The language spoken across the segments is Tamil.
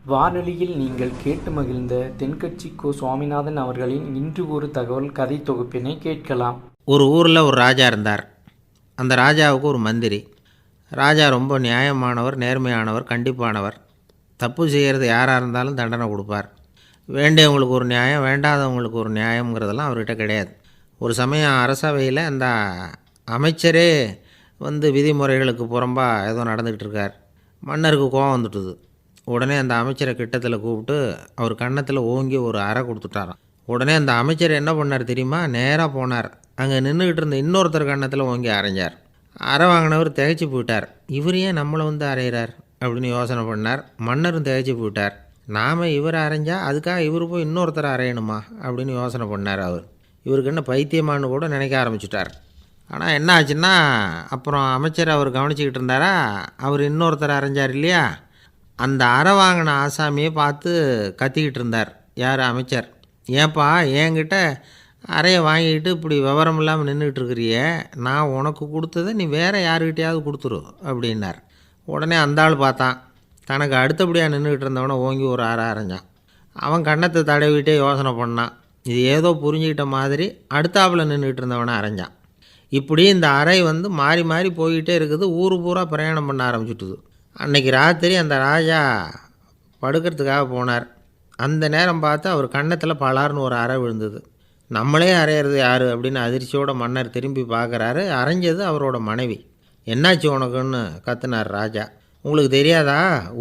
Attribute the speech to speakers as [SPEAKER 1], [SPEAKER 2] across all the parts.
[SPEAKER 1] வானொலியில் நீங்கள் கேட்டு மகிழ்ந்த தென்கட்சி கோ. சுவாமிநாதன் அவர்களின் இன்று ஒரு தகவல் கதை தொகுப்பினை கேட்கலாம்.
[SPEAKER 2] ஒரு ஊரில் ஒரு ராஜா இருந்தார். அந்த ராஜாவுக்கு ஒரு மந்திரி. ராஜா ரொம்ப நியாயமானவர், நேர்மையானவர், கண்டிப்பானவர். தப்பு செய்கிறது யாராக இருந்தாலும் தண்டனை கொடுப்பார். வேண்டியவங்களுக்கு ஒரு நியாயம், வேண்டாதவங்களுக்கு ஒரு நியாயங்கிறதெல்லாம் அவர்கிட்ட கிடையாது. ஒரு சமயம் அரசவையில் அந்த அமைச்சரே விதிமுறைகளுக்கு புறம்பாக ஏதோ நடந்துக்கிட்டு இருக்கார். மன்னருக்கு கோபம் வந்துட்டுது. உடனே அந்த அமைச்சரை கிட்டத்தில் கூப்பிட்டு அவர் கன்னத்தில் ஓங்கி ஒரு அறை கொடுத்துட்டாராம். உடனே அந்த அமைச்சர் என்ன பண்ணார் தெரியுமா? நேராக போனார். அங்கே நின்றுக்கிட்டு இருந்த இன்னொருத்தர் கன்னத்தில் ஓங்கி அரைஞ்சார். அறை வாங்கினவர் திகைச்சு போயிட்டார். இவர் ஏன் நம்மளை அரைகிறார் அப்படின்னு யோசனை பண்ணார். மன்னரும் திகைச்சு போயிட்டார். நாம் இவரை அரைஞ்சா அதுக்காக இவர் போய் இன்னொருத்தரை அரையணுமா அப்படின்னு யோசனை பண்ணார். இவருக்கு என்ன பைத்தியமானு கூட நினைக்க ஆரம்பிச்சிட்டார். ஆனால் என்ன ஆச்சுன்னா, அப்புறம் அமைச்சர் அவர் கவனிச்சிக்கிட்டு இருந்தாரா, அவர் இன்னொருத்தரை அரைஞ்சார் இல்லையா, அந்த அறை வாங்கின ஆசாமியை பார்த்து கத்திக்கிட்டு இருந்தார். யார்? அமைச்சர். ஏன்பா என்கிட்ட அறையை வாங்கிக்கிட்டு இப்படி விவரம் இல்லாமல் நின்றுக்கிட்டு இருக்கிறியே, நான் உனக்கு கொடுத்ததை நீ வேறு யாருக்கிட்டையாவது கொடுத்துரு அப்படின்னார். உடனே அந்த ஆள் பார்த்தான். தனக்கு அடுத்தபடியாக நின்றுக்கிட்டு இருந்தவனை ஓங்கி ஒரு அறை அரைஞ்சான். அவன் கன்னத்தை தடவிட்டே யோசனை பண்ணான். இது ஏதோ புரிஞ்சுக்கிட்ட மாதிரி அடுத்தாப்பில் நின்றுக்கிட்டு இருந்தவனை அரைஞ்சான். இப்படி இந்த அறை மாறி மாறி போய்கிட்டே இருக்குது. ஊர் பூரா பிரயாணம் பண்ண ஆரம்பிச்சுட்டுது. அன்றைக்கி ராத்திரி அந்த ராஜா படுக்கிறதுக்காக போனார். அந்த நேரம் பார்த்து அவர் கன்னத்தில் பலார்னு ஒரு அறை விழுந்தது. நம்மளே அரையிறது யார் அப்படின்னு அதிர்ச்சியோட மன்னர் திரும்பி பார்க்குறாரு. அரைஞ்சது அவரோட மனைவி. என்னாச்சு உனக்குன்னு கத்துனார் ராஜா. உங்களுக்கு தெரியாதா,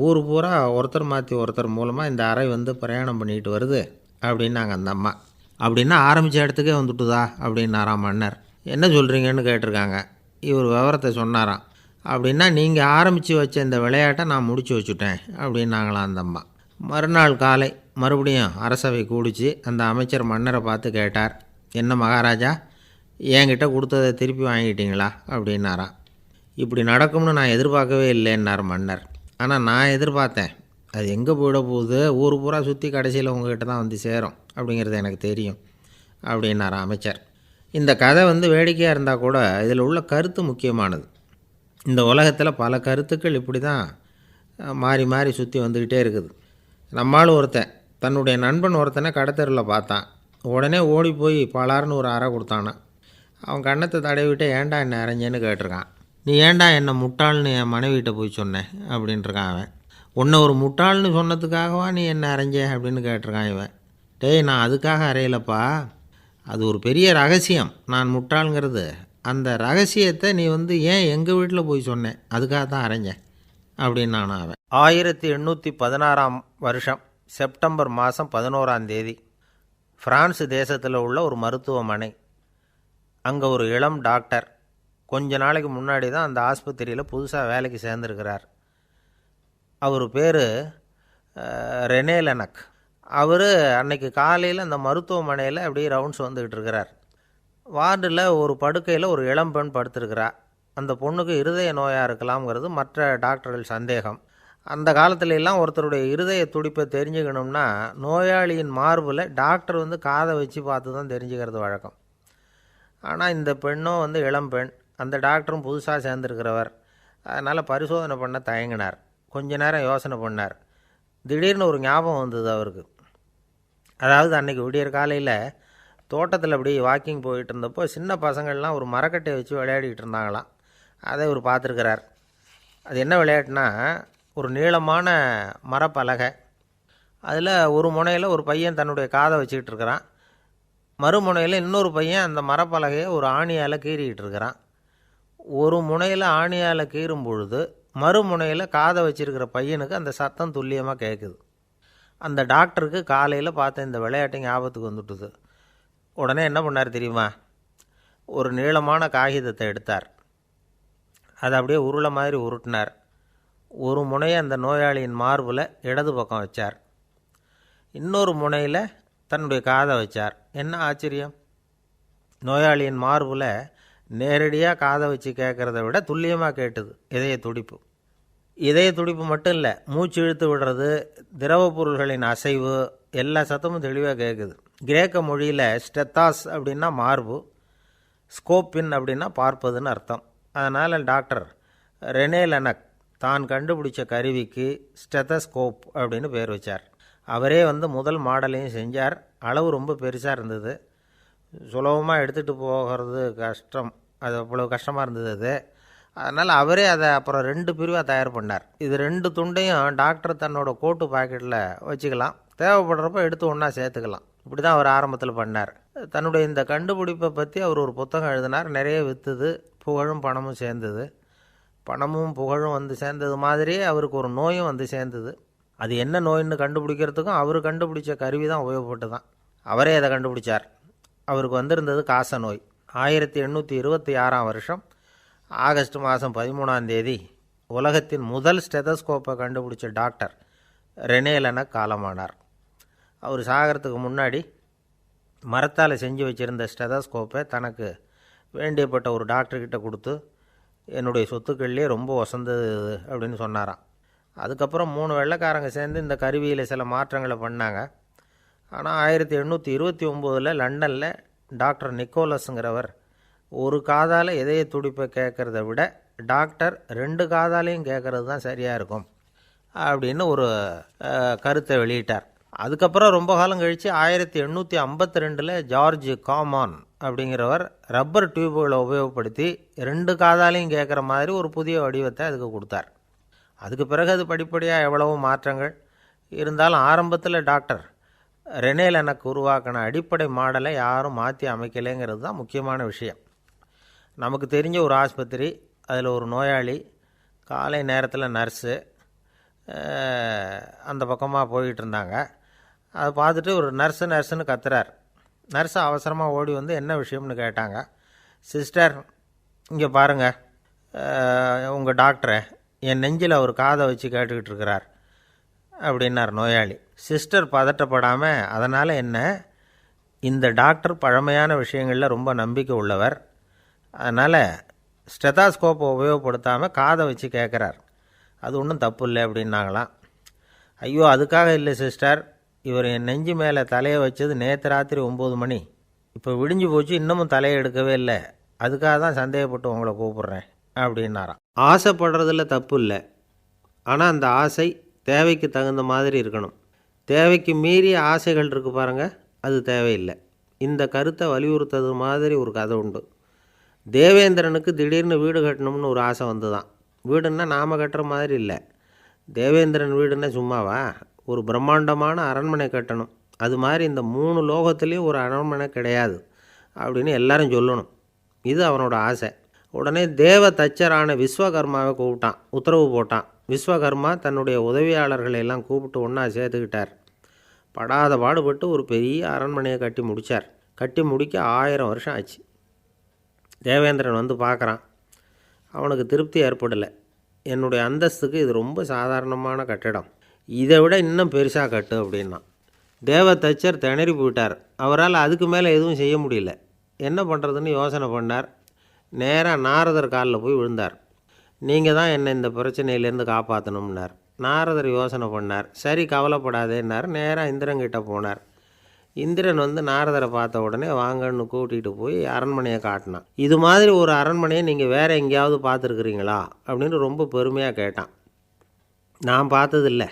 [SPEAKER 2] ஊர் பூரா ஒருத்தர் மாற்றி ஒருத்தர் மூலமாக இந்த அறை பிரயாணம் பண்ணிட்டு வருது அப்படின்னாங்க அந்த அம்மா. அப்படின்னா ஆரம்பித்த இடத்துக்கே வந்துட்டுதா அப்படின்னாராம் மன்னர். என்ன சொல்கிறீங்கன்னு கேட்டிருக்காங்க. இவர் விவரத்தை சொன்னாராம். அப்படின்னா நீங்கள் ஆரம்பித்து வச்ச இந்த விளையாட்டை நான் முடித்து வச்சுட்டேன் அப்படின்னாங்களாம் அந்த அம்மா. மறுநாள் காலை மறுபடியும் அரசவை கூடிச்சு. அந்த அமைச்சர் மன்னரை பார்த்து கேட்டார். என்ன மகாராஜா, என்கிட்ட கொடுத்ததை திருப்பி வாங்கிட்டீங்களா அப்படின்னாராம். இப்படி நடக்கும்னு நான் எதிர்பார்க்கவே இல்லைன்னார் மன்னர். ஆனால் நான் எதிர்பார்த்தேன். அது எங்கே போயிட போகுது, ஊர் பூரா சுற்றி கடைசியில் உங்ககிட்ட தான் சேரும் அப்படிங்கிறது எனக்கு தெரியும் அப்படின்னாராம் அமைச்சர். இந்த கதை வேடிக்கையாக இருந்தால் கூட இதில் உள்ள கருத்து முக்கியமானது. இந்த உலகத்தில் பல கருத்துக்கள் இப்படி தான் மாறி மாறி சுற்றி வந்துக்கிட்டே இருக்குது. நம்மளும் ஒருத்தன் தன்னுடைய நண்பன் ஒருத்தனை கடத்தெருவில் பார்த்தான். உடனே ஓடி போய் பலார்னு ஒரு அறை கொடுத்தானா. அவன் கன்னத்தை தடவிட்டு ஏன்டா என்னை அரைஞ்சேன்னு கேட்டிருக்கான். நீ ஏன்டா என்னை முட்டாள்னு என் மனைவிட்ட போய் சொன்னேன் அப்படின்ட்டுருக்கான் அவன். உன்னை ஒரு முட்டாள்னு சொன்னதுக்காகவா நீ என்னை அரைஞ்சே அப்படின்னு கேட்டிருக்கான் இவன். டேய், நான் அதுக்காக அறையலப்பா, அது ஒரு பெரிய ரகசியம். நான் முட்டாளுங்கிறது அந்த ரகசியத்தை நீ ஏன் எங்கள் வீட்டில் போய் சொன்னேன், அதுக்காக தான் அரைஞ்சேன் அப்படின்னு நான் அவன். 1816 செப்டம்பர் மாதம் 11 பிரான்ஸ் தேசத்தில் உள்ள ஒரு மருத்துவமனை. அங்கே ஒரு இளம் டாக்டர் கொஞ்ச நாளைக்கு முன்னாடி தான் அந்த ஆஸ்பத்திரியில் புதுசாக வேலைக்கு சேர்ந்துருக்கிறார். அவர் பேர் ரெனே லெனக். அவர் அன்னைக்கு காலையில் அந்த மருத்துவமனையில் அப்படியே ரவுண்ட்ஸ் வந்துக்கிட்டு இருக்கிறார். வார்டில் ஒரு படுக்கையில் ஒரு இளம்பெண் படுத்திருக்கிறா. அந்த பொண்ணுக்கு இருதய நோயாக இருக்கலாம்ங்கிறது மற்ற டாக்டர்கள் சந்தேகம். அந்த காலத்துல எல்லாம் ஒருத்தருடைய இருதய துடிப்பை தெரிஞ்சுக்கணும்னா நோயாளியின் மார்பில் டாக்டர் காதை வச்சு பார்த்து தான் தெரிஞ்சுக்கிறது வழக்கம். ஆனால் இந்த பெண்ணும் இளம்பெண், அந்த டாக்டரும் புதுசாக சேர்ந்துருக்கிறவர். அதனால் பரிசோதனை பண்ண தயங்கினார். கொஞ்ச நேரம் யோசனை பண்ணார். திடீர்னு ஒரு ஞாபகம் வந்தது அவருக்கு. அதாவது அன்றைக்கி விடியற் காலையில் தோட்டத்தில் அப்படி வாக்கிங் போயிட்டு இருந்தப்போ சின்ன பசங்கள்லாம் ஒரு மரக்கட்டையை வச்சு விளையாடிக்கிட்டு இருந்தாங்களாம். அதை இவர் பார்த்துருக்கிறார். அது என்ன விளையாட்டுனா, ஒரு நீளமான மரப்பலகை, அதில் ஒரு முனையில் ஒரு பையன் தன்னுடைய காதை வச்சுக்கிட்டு இருக்கிறான். மறுமுனையில் இன்னொரு பையன் அந்த மரப்பலகையை ஒரு ஆணியால் கீறிக்கிட்டு இருக்கிறான். ஒரு முனையில் ஆணியால் கீறும் பொழுது மறுமுனையில் காதை வச்சிருக்கிற பையனுக்கு அந்த சத்தம் துல்லியமாக கேட்குது. அந்த டாக்டருக்கு காலையில் பார்த்த இந்த விளையாட்டு ஞாபகத்துக்கு வந்துட்டுது. உடனே என்ன பண்ணார் தெரியுமா? ஒரு நீளமான காகிதத்தை எடுத்தார். அதை அப்படியே உருளை மாதிரி உருட்டினார். ஒரு முனையை அந்த நோயாளியின் மார்பில் இடது பக்கம் வச்சார். இன்னொரு முனையில் தன்னுடைய காதை வச்சார். என்ன ஆச்சரியம்! நோயாளியின் மார்பில் நேரடியாக காதை வச்சு கேட்குறத விட துல்லியமாக கேட்டுது இதய துடிப்பு. இதய துடிப்பு மட்டும் இல்லை, மூச்சு இழுத்து விடுறது, திரவ பொருள்களின் அசைவு, எல்லா சத்தமும் தெளிவாக கேட்குது. கிரேக்க மொழியில் ஸ்டெத்தாஸ் அப்படின்னா மார்பு, ஸ்கோப்பின் அப்படின்னா பார்ப்பதுன்னு அர்த்தம். அதனால் டாக்டர் ரெனே லெனக் தான் கண்டுபிடிச்ச கருவிக்கு ஸ்டெத்தஸ்கோப் அப்படின்னு பேர் வச்சார். அவரே முதல் மாடலையும் செஞ்சார். அளவு ரொம்ப பெருசாக இருந்தது, சுலபமாக எடுத்துகிட்டு போகிறது கஷ்டம், அது அவ்வளோ கஷ்டமாக இருந்தது அது. அதனால் அவரே அதை அப்புறம் 2 பிரிவாக தயார் பண்ணார். இது 2 துண்டையும் டாக்டர் தன்னோட கோட்டு பாக்கெட்டில் வச்சுக்கலாம், தேவைப்படுறப்ப எடுத்து ஒன்றா சேர்த்துக்கலாம். இப்படி தான் அவர் ஆரம்பத்தில் பண்ணார். தன்னுடைய இந்த கண்டுபிடிப்பை பற்றி அவர் ஒரு புத்தகம் எழுதினார். நிறைய விற்றுது, புகழும் பணமும் சேர்ந்தது. பணமும் புகழும் சேர்ந்தது மாதிரியே அவருக்கு ஒரு நோயும் சேர்ந்தது. அது என்ன நோயின்னு கண்டுபிடிக்கிறதுக்கும் அவர் கண்டுபிடிச்ச கருவி தான் உபயோகப்பட்டு தான். அவரே அதை கண்டுபிடிச்சார். அவருக்கு வந்திருந்தது காச நோய். 1826 வருஷம் ஆகஸ்ட் மாதம் 13 உலகத்தின் முதல் ஸ்டெதஸ்கோப்பை கண்டுபிடிச்ச டாக்டர் ரெனே லெனக் காலமானார். அவர் சாகிறதுக்கு முன்னாடி மரத்தால் செஞ்சு வச்சுருந்த ஸ்டெதஸ்கோப்பை தனக்கு வேண்டியப்பட்ட ஒரு டாக்டர்கிட்ட கொடுத்து, என்னுடைய சொத்துக்கள்லேயே ரொம்ப வசந்தது அப்படின்னு சொன்னாராம். அதுக்கப்புறம் 3 வெள்ளைக்காரங்க சேர்ந்து இந்த கருவியில் சில மாற்றங்களை பண்ணாங்க. ஆனால் 1829 லண்டனில் டாக்டர் நிக்கோலஸுங்கிறவர் ஒரு காதால் இதய துடிப்பை கேட்குறத விட டாக்டர் 2 காதாலையும் கேட்குறது தான் சரியாக இருக்கும் அப்படின்னு ஒரு கருத்தை வெளியிட்டார். அதுக்கப்புறம் ரொம்ப காலம் கழித்து 1852 ஜார்ஜ் காமான் அப்படிங்கிறவர் ரப்பர் டியூப்களை உபயோகப்படுத்தி 2 காதாலையும் கேட்குற மாதிரி ஒரு புதிய வடிவத்தை அதுக்கு கொடுத்தார். அதுக்கு பிறகு அது படிப்படியாக எவ்வளவோ மாற்றங்கள் இருந்தாலும் ஆரம்பத்தில் டாக்டர் ரெனே லெனக் உருவாக்கின அடிப்படை மாடலை யாரும் மாற்றி அமைக்கலைங்கிறது தான் முக்கியமான விஷயம். நமக்கு தெரிஞ்ச ஒரு ஆஸ்பத்திரி, அதில் ஒரு நோயாளி, காலை நேரத்தில் நர்ஸு அந்த பக்கமாக போயிட்டு இருந்தாங்க. அதை பார்த்துட்டு ஒரு நர்ஸுன்னு கத்துறார். நர்ஸு அவசரமாக ஓடி என்ன விஷயம்னு கேட்டாங்க. சிஸ்டர், இங்கே பாருங்கள், உங்கள் டாக்டரை என் நெஞ்சில் அவர் காதை வச்சு கேட்டுக்கிட்டு இருக்கிறார் அப்படின்னார் நோயாளி. சிஸ்டர் பதட்டப்படாமல், அதனால் என்ன, இந்த டாக்டர் பழமையான விஷயங்களில் ரொம்ப நம்பிக்கை உள்ளவர், அதனால் ஸ்டெதாஸ்கோப்பை உபயோகப்படுத்தாமல் காதை வச்சு கேட்குறார், அது ஒன்றும் தப்பு இல்லை அப்படின்னாங்களாம். ஐயோ, அதுக்காக இல்லை சிஸ்டர், இவர் என் நெஞ்சு மேலே தலையை வச்சது நேற்று ராத்திரி 9 மணி, இப்போ விடிஞ்சு போச்சு, இன்னமும் தலையை எடுக்கவே இல்லை, அதுக்காக தான் சந்தேகப்பட்டு உங்களை கூப்பிட்றேன் அப்படின்னாராம். ஆசைப்படுறதுல தப்பு இல்லை, ஆனால் அந்த ஆசை தேவைக்கு தகுந்த மாதிரி இருக்கணும். தேவைக்கு மீறிய ஆசைகள் இருக்குது பாருங்கள், அது தேவையில்லை. இந்த கருத்தை வலியுறுத்தது மாதிரி ஒரு கதை உண்டு. தேவேந்திரனுக்கு திடீர்னு வீடு கட்டணும்னு ஒரு ஆசை வந்து தான். வீடுன்னா நாம் கட்டுற மாதிரி இல்லை. தேவேந்திரன் வீடுன்னா சும்மாவா, ஒரு பிரம்மாண்டமான அரண்மனை கட்டணும். அது மாதிரி இந்த 3 லோகத்துலேயும் ஒரு அரண்மனை கிடையாது அப்படின்னு எல்லாரும் சொல்லணும். இது அவனோட ஆசை. உடனே தேவ தச்சரான விஸ்வகர்மாவை கூப்பிட்டான், உத்தரவு போட்டான். விஸ்வகர்மா தன்னுடைய உதவியாளர்களை எல்லாம் கூப்பிட்டு ஒன்றா சேர்த்துக்கிட்டார். படாத பாடுபட்டு ஒரு பெரிய அரண்மனையை கட்டி முடித்தார். கட்டி முடிக்க 1000 வருஷம் ஆச்சு. தேவேந்திரன் பார்க்குறான். அவனுக்கு திருப்தி ஏற்படலை. என்னுடைய அந்தஸ்துக்கு இது ரொம்ப சாதாரணமான கட்டிடம், இதை விட இன்னும் பெருசாக கட்டு அப்படின்னா. தேவ தச்சர் திணறி போயிட்டார். அவரால் அதுக்கு மேலே எதுவும் செய்ய முடியல. என்ன பண்ணுறதுன்னு யோசனை பண்ணார். நேராக நாரதர் காலில் போய் விழுந்தார். நீங்கள் தான் என்னை இந்த பிரச்சனையிலேருந்து காப்பாற்றணும்னார். நாரதர் யோசனை பண்ணார். சரி, கவலைப்படாதேன்னார். நேராக இந்திரன்கிட்ட போனார். இந்திரன் நாரதரை பார்த்த உடனே வாங்கன்னு கூட்டிகிட்டு போய் அரண்மனையை காட்டினான். இது மாதிரி ஒரு அரண்மனையை நீங்கள் வேறு எங்கேயாவது பார்த்துருக்குறீங்களா அப்படின்னு ரொம்ப பெருமையாக கேட்டான். நான் பார்த்ததில்ல,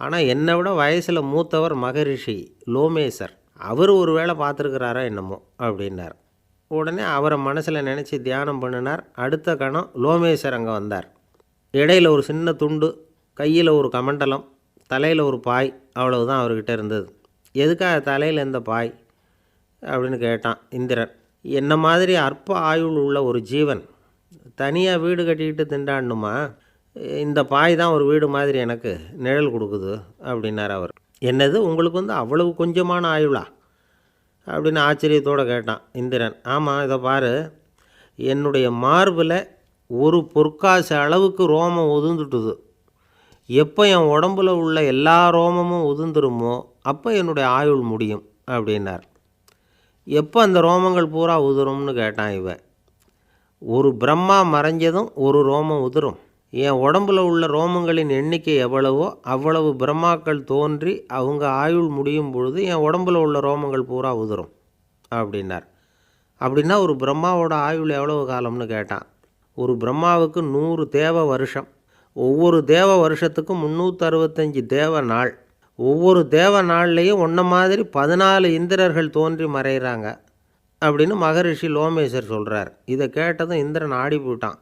[SPEAKER 2] ஆனால் என்னை விட வயசில் மூத்தவர் மகரிஷி லோமேசர், அவர் ஒரு வேளை பார்த்துருக்கிறாரா என்னமோ அப்படின்னார். உடனே அவரை மனசில் நினச்சி தியானம் பண்ணினார். அடுத்த கணம் லோமேசர் அங்கே வந்தார். இடையில் ஒரு சின்ன துண்டு, கையில் ஒரு கமண்டலம், தலையில் ஒரு பாய், அவ்வளவுதான் அவர்கிட்ட இருந்தது. எதுக்காக தலையில் எந்த பாய் அப்படின்னு கேட்டான் இந்திரன். என்ன மாதிரி அற்ப ஆயுள் உள்ள ஒரு ஜீவன் தனியாக வீடு கட்டிக்கிட்டு திண்டாடணுமா? இந்த பாய் தான் ஒரு வீடு மாதிரி எனக்கு நிழல் கொடுக்குது அப்படின்னார் அவர். என்னது, உங்களுக்கு அவ்வளவு கொஞ்சமான ஆயுளா அப்படின்னு ஆச்சரியத்தோடு கேட்டான் இந்திரன். ஆமாம், இதை பாரு, என்னுடைய மார்பில் ஒரு பொற்காசு அளவுக்கு ரோமம் உதிர்ந்துட்டுது. எப்போ என் உடம்புல உள்ள எல்லா ரோமமும் உதிர்ந்துருமோ அப்போ என்னுடைய ஆயுள் முடியும் அப்படின்னார். எப்போ அந்த ரோமங்கள் பூரா உதிரும்னு கேட்டான் இவன். ஒரு பிரம்மா மறைஞ்சதும் ஒரு ரோமம் உதிரும். என் உடம்புல உள்ள ரோமங்களின் எண்ணிக்கை எவ்வளவோ அவ்வளவு பிரம்மாக்கள் தோன்றி அவங்க ஆயுள் முடியும் பொழுது என் உடம்புல உள்ள ரோமங்கள் பூரா உதிரும் அப்படின்னார். அப்படின்னா ஒரு பிரம்மாவோட ஆயுள் எவ்வளவு காலம்னு கேட்டான். ஒரு பிரம்மாவுக்கு 100 தேவ வருஷம். ஒவ்வொரு தேவ வருஷத்துக்கும் 365 தேவ நாள். ஒவ்வொரு தேவ நாள்லேயும் ஒன்றை மாதிரி 14 இந்திரர்கள் தோன்றி மறைகிறாங்க அப்படின்னு மகரிஷி லோமேசர் சொல்கிறார். இதை கேட்டதும் இந்திரன் ஆடி போயிட்டான்.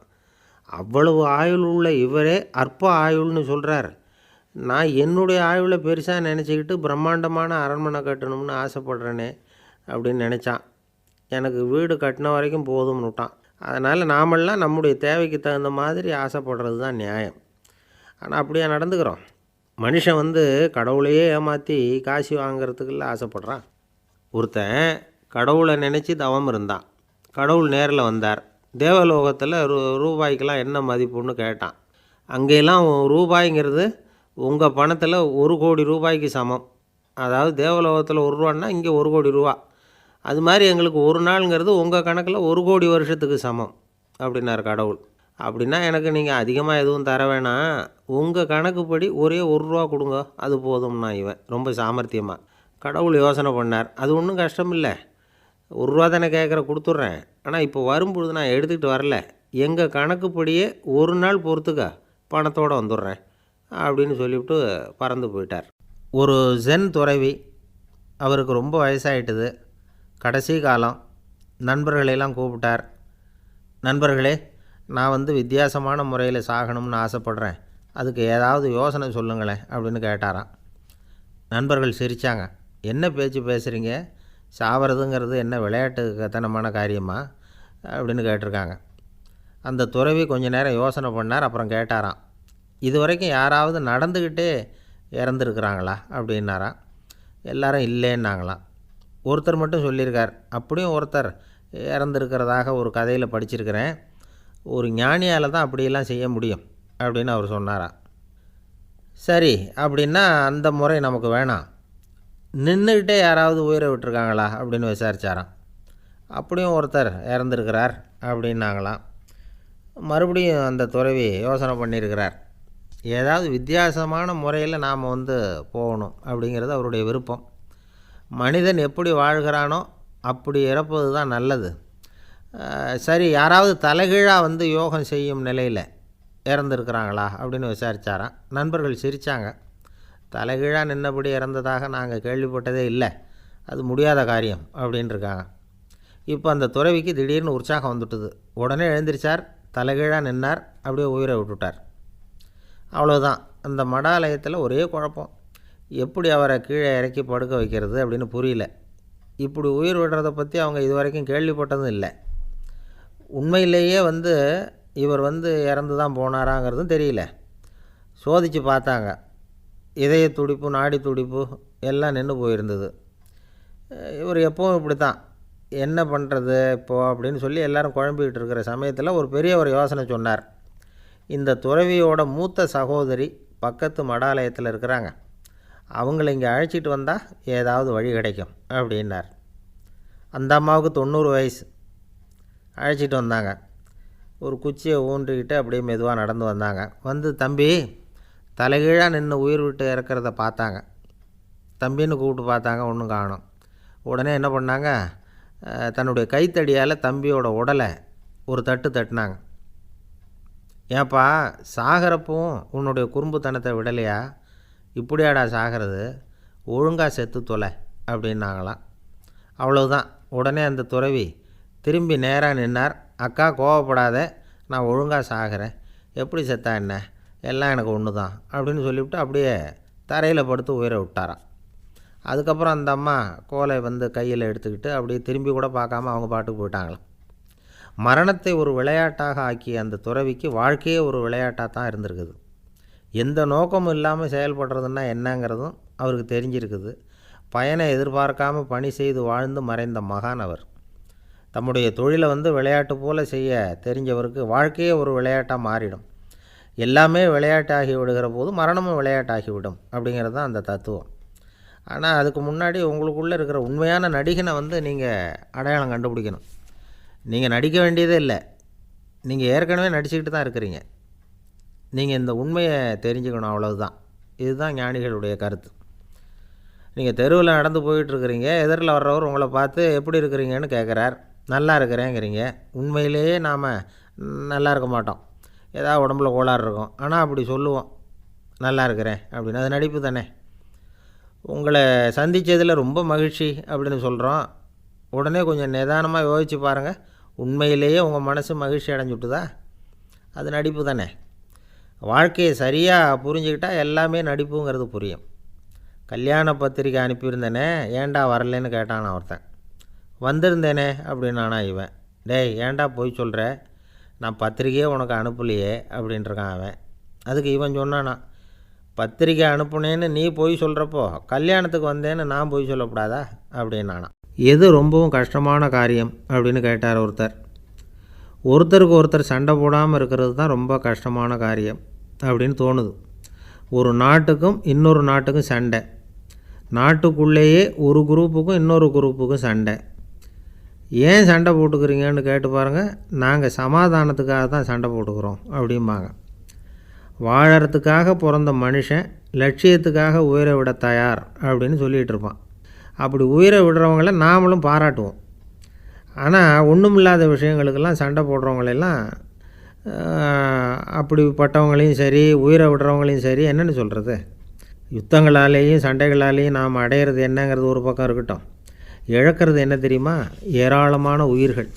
[SPEAKER 2] அவ்வளவு ஆயுள் உள்ள இவரே அற்ப ஆயுள்னு சொல்கிறார். நான் என்னுடைய ஆயுளை பெருசாக நினச்சிக்கிட்டு பிரம்மாண்டமான அரண்மனை கட்டணும்னு ஆசைப்படுறேனே அப்படின்னு நினச்சான். எனக்கு வீடு கட்டின வரைக்கும் போதும்னு விட்டான். அதனால் நாமெல்லாம் நம்முடைய தேவைக்கு தகுந்த மாதிரி ஆசைப்படுறது தான் நியாயம். ஆனால் அப்படியே நடந்துக்கிறோம். மனுஷன் கடவுளையே ஏமாற்றி காசு வாங்கிறதுக்குள்ள ஆசைப்படுறான். ஒருத்தன் கடவுளை நினச்சி தவம் இருந்தான். கடவுள் நேரில் வந்தார். தேவலோகத்தில் ரூபாய்க்கெல்லாம் என்ன மதிப்புன்னு கேட்டான். அங்கெல்லாம் ரூபாய்ங்கிறது உங்கள் பணத்தில் 1 கோடி ரூபாய்க்கு சமம். அதாவது தேவலோகத்தில் 1 ரூபான்னா இங்கே 1 கோடி ரூபா. அது மாதிரி எங்களுக்கு ஒரு நாளுங்கிறது உங்கள் கணக்கில் 1 கோடி வருஷத்துக்கு சமம் அப்படின்னார் கடவுள். அப்படின்னா எனக்கு நீங்கள் அதிகமாக எதுவும் தர வேணாம், உங்கள் கணக்குப்படி ஒரே 1 ரூபா கொடுங்க, அது போதும்னா இவன் ரொம்ப சாமர்த்தியமாக. கடவுள் யோசனை பண்ணார். அது ஒன்றும் கஷ்டம் இல்லை, 1 ரூபா தானே கேட்குற, கொடுத்துட்றேன். ஆனால் இப்போ வரும்பொழுது நான் எடுத்துக்கிட்டு வரல, எங்கள் கணக்குப்படியே 1 நாள் பொறுத்துக்க பணத்தோடு வந்துடுறேன் அப்படின்னு சொல்லிவிட்டு பறந்து போயிட்டார். ஒரு ஜென் துறவி, அவருக்கு ரொம்ப வயசாகிட்டுது, கடைசி காலம். நண்பர்களெல்லாம் கூப்பிட்டார். நண்பர்களே, நான் வித்தியாசமான முறையில் சாகணும்னு ஆசைப்பட்றேன், அதுக்கு ஏதாவது யோசனை சொல்லுங்களேன் அப்படின்னு கேட்டாராம். நண்பர்கள் சிரித்தாங்க. என்ன பேச்சு பேசுகிறீங்க, சாவறதுங்கிறது என்ன விளையாட்டு கத்தனமான காரியமா அப்படின்னு கேட்டிருக்காங்க. அந்த துறவி கொஞ்ச நேரம் யோசனை பண்ணார். அப்புறம் கேட்டாராம், இது வரைக்கும் யாராவது நடந்துக்கிட்டே இறந்துருக்குறாங்களா அப்படின்னாராம். எல்லாரும் இல்லைன்னாங்களாம். ஒருத்தர் மட்டும் சொல்லியிருக்கார், அப்படியும் ஒருத்தர் இறந்துருக்கிறதாக ஒரு கதையில் படிச்சிருக்கிறேன், ஒரு ஞானியால் தான் அப்படியெல்லாம் செய்ய முடியும் அப்படின்னு அவர் சொன்னாராம். சரி, அப்படின்னா அந்த முறை நமக்கு வேணாம், நின்றுக்கிட்டே யாராவது உயிரை விட்டுருக்காங்களா அப்படின்னு விசாரித்தாராம். அப்படியும் ஒருத்தர் இறந்துருக்கிறார் அப்படின்னாங்களாம். மறுபடியும் அந்த துறவி யோசனை பண்ணியிருக்கிறார். ஏதாவது வித்தியாசமான முறையில் நாம் போகணும் அப்படிங்கிறது அவருடைய விருப்பம். மனிதன் எப்படி வாழ்கிறானோ அப்படி இறப்பது தான் நல்லது. சரி, யாராவது தலைகீழாக யோகம் செய்யும் நிலையில் இறந்துருக்கிறாங்களா அப்படின்னு விசாரித்தாராம். நண்பர்கள் சிரித்தாங்க. தலைகீழாக நின்னபடி இறந்ததாக நாங்கள் கேள்விப்பட்டதே இல்லை, அது முடியாத காரியம் அப்படின்ட்டுருக்காங்க. இப்போ அந்த துறவிக்கு திடீர்னு உற்சாகம் வந்துட்டுது. உடனே எழுந்திரிச்சார், தலைகீழாக நின்னார், அப்படியே உயிரை விட்டுட்டார். அவ்வளோதான். அந்த மடாலயத்தில் ஒரே குழப்பம், எப்படி அவரை கீழே இறக்கி படுக்க வைக்கிறது அப்படின்னு புரியல. இப்படி உயிர் விடுறதை பற்றி அவங்க இது வரைக்கும் கேள்விப்பட்டதும் இல்லை. உண்மையிலேயே இவர் இறந்து தான் போனாராங்கிறதும் தெரியல. சோதித்து பார்த்தாங்க. இதய துடிப்பு, நாடி துடிப்பு எல்லாம் நின்று போயிருந்தது. இவர் எப்பவும் இப்படி தான், என்ன பண்ணுறது இப்போது அப்படின்னு சொல்லி எல்லோரும் குழம்பிக்கிட்டு இருக்கிற சமயத்தில் ஒரு பெரியவர் யோசனை சொன்னார். இந்த துறவியோட மூத்த சகோதரி பக்கத்து மடாலயத்தில் இருக்கிறாங்க, அவங்கள இங்கே அழைச்சிட்டு வந்தால் ஏதாவது வழி கிடைக்கும் அப்படின்னார். அந்த அம்மாவுக்கு 90 வயசு. அழைச்சிட்டு வந்தாங்க. ஒரு குச்சியை ஊன்றிக்கிட்டு அப்படியே மெதுவாக நடந்து வந்தாங்க. தம்பி, தலைகீழாக நின்று உயிர் விட்டு இறக்கிறத பார்த்தாங்க. தம்பின்னு கூப்பிட்டு பார்த்தாங்க, ஒன்றும் காணோம். உடனே என்ன பண்ணாங்க, தன்னுடைய கைத்தடியால் தம்பியோட உடலை ஒரு தட்டு தட்டினாங்க. ஏப்பா, சாகிறப்பவும் உன்னுடைய குறும்புத்தனத்தை விடலையா, இப்படியாடா சாகிறது, ஒழுங்காக செத்து தொலை அப்படின்னாங்களாம். அவ்வளவுதான். உடனே அந்த துறவி திரும்பி நேராக நின்னார். அக்கா, கோவப்படாத, நான் ஒழுங்காக சாகிறேன், எப்படி செத்தா என்ன, எல்லாம் எனக்கு ஒன்று தான் அப்படின்னு சொல்லிவிட்டு அப்படியே தரையில் படுத்து உயிரை விட்டாராம். அதுக்கப்புறம் அந்த அம்மா கோலை கையில் எடுத்துக்கிட்டு அப்படியே திரும்பி கூட பார்க்காம அவங்க பாட்டுக்கு போயிட்டாங்களாம். மரணத்தை ஒரு விளையாட்டாக ஆக்கிய அந்த துறவிக்கு வாழ்க்கையே ஒரு விளையாட்டாக தான் இருந்திருக்குது. எந்த நோக்கமும் இல்லாமல் செயல்படுறதுன்னா என்னங்கிறதும் அவருக்கு தெரிஞ்சிருக்குது. பயனை எதிர்பார்க்காமல் பணி செய்து வாழ்ந்து மறைந்த மகான் அவர். தம்முடைய தொழிலை விளையாட்டு போல் செய்ய தெரிஞ்சவருக்கு வாழ்க்கையே ஒரு விளையாட்டாக மாறிடும். எல்லாமே விளையாட்டாகி விடுகிற போது மரணமும் விளையாட்டாகிவிடும் அப்படிங்கிறது தான் அந்த தத்துவம். ஆனால் அதுக்கு முன்னாடி உங்களுக்குள்ளே இருக்கிற உண்மையான நடிகனை நீங்கள் அடையாளம் கண்டுபிடிக்கணும். நீங்கள் நடிக்க வேண்டியதே இல்லை, நீங்கள் ஏற்கனவே நடிச்சுக்கிட்டு தான் இருக்கிறீங்க. நீங்கள் இந்த உண்மையை தெரிஞ்சுக்கணும், அவ்வளவுதான். இதுதான் ஞானிகளுடைய கருத்து. நீங்கள் தெருவில் நடந்து போயிட்டுருக்கிறீங்க, எதிரில் வர்றவர் உங்களை பார்த்து எப்படி இருக்கிறீங்கன்னு கேட்குறார். நல்லா இருக்கிறேங்கிறீங்க. உண்மையிலேயே நாம் நல்லா இருக்க மாட்டோம். ஏதாவது உடம்புல கோளாறு இருக்கும். ஆனால் அப்படி சொல்லுவோம், நல்லா இருக்கிறேன் அப்படின்னு. அது நடிப்பு தானே. உங்களை சந்தித்ததில் ரொம்ப மகிழ்ச்சி அப்படின்னு சொல்கிறோம். உடனே கொஞ்சம் நிதானமாக யோசித்து பாருங்கள், உண்மையிலேயே உங்கள் மனசு மகிழ்ச்சி அடைஞ்சுட்டுதா? அது நடிப்பு தானே. வாழ்க்கையை சரியாக புரிஞ்சுக்கிட்டால் எல்லாமே நடிப்புங்கிறது புரியும். கல்யாண பத்திரிக்கை அனுப்பியிருந்தேனே, ஏன்டா வரலன்னு கேட்டான் ஒருத்தன். வந்திருந்தேனே அப்படின்னானா இவன். டேய், ஏன்டா போய் சொல்கிற, நான் பத்திரிக்கையே உனக்கு அனுப்பலையே அப்படின்ட்டுருக்கான் அவன். அதுக்கு இவன் சொன்னானா, பத்திரிக்கை அனுப்புனேன்னு நீ போய் சொல்கிறப்போ கல்யாணத்துக்கு வந்தேன்னு நான் போய் சொல்லக்கூடாதா அப்படின்னானா. எது ரொம்பவும் கஷ்டமான காரியம் அப்படின்னு கேட்டார் ஒருத்தர். ஒருத்தருக்கு ஒருத்தர் சண்டை போடாமல் இருக்கிறது தான் ரொம்ப கஷ்டமான காரியம் அப்படின்னு தோணுது. ஒரு நாட்டுக்கும் இன்னொரு நாட்டுக்கும் சண்டை, நாட்டுக்குள்ளேயே ஒரு குரூப்புக்கும் இன்னொரு குரூப்புக்கும் சண்டை. ஏன் சண்டை போட்டுக்கிறீங்கன்னு கேட்டு பாருங்கள். நாங்கள் சமாதானத்துக்காக தான் சண்டை போட்டுக்கிறோம் அப்படிம்பாங்க. வாழறதுக்காக பிறந்த மனுஷன் லட்சியத்துக்காக உயிரை விட தயார் அப்படின்னு சொல்லிகிட்டு இருப்பான். அப்படி உயிரை விடுறவங்கள நாமளும் பாராட்டுவோம். ஆனால் ஒன்றும் இல்லாத விஷயங்களுக்கெல்லாம் சண்டை போடுறவங்களெல்லாம், அப்படிப்பட்டவங்களையும் சரி உயிரை விடுறவங்களையும் சரி என்னென்னு சொல்கிறது, யுத்தங்களாலேயும் சண்டைகளாலேயும் நாம் அடையிறது என்னங்கிறது ஒரு பக்கம் இருக்கட்டும், இழக்கிறது என்ன தெரியுமா? ஏராளமான உயிர்கள்.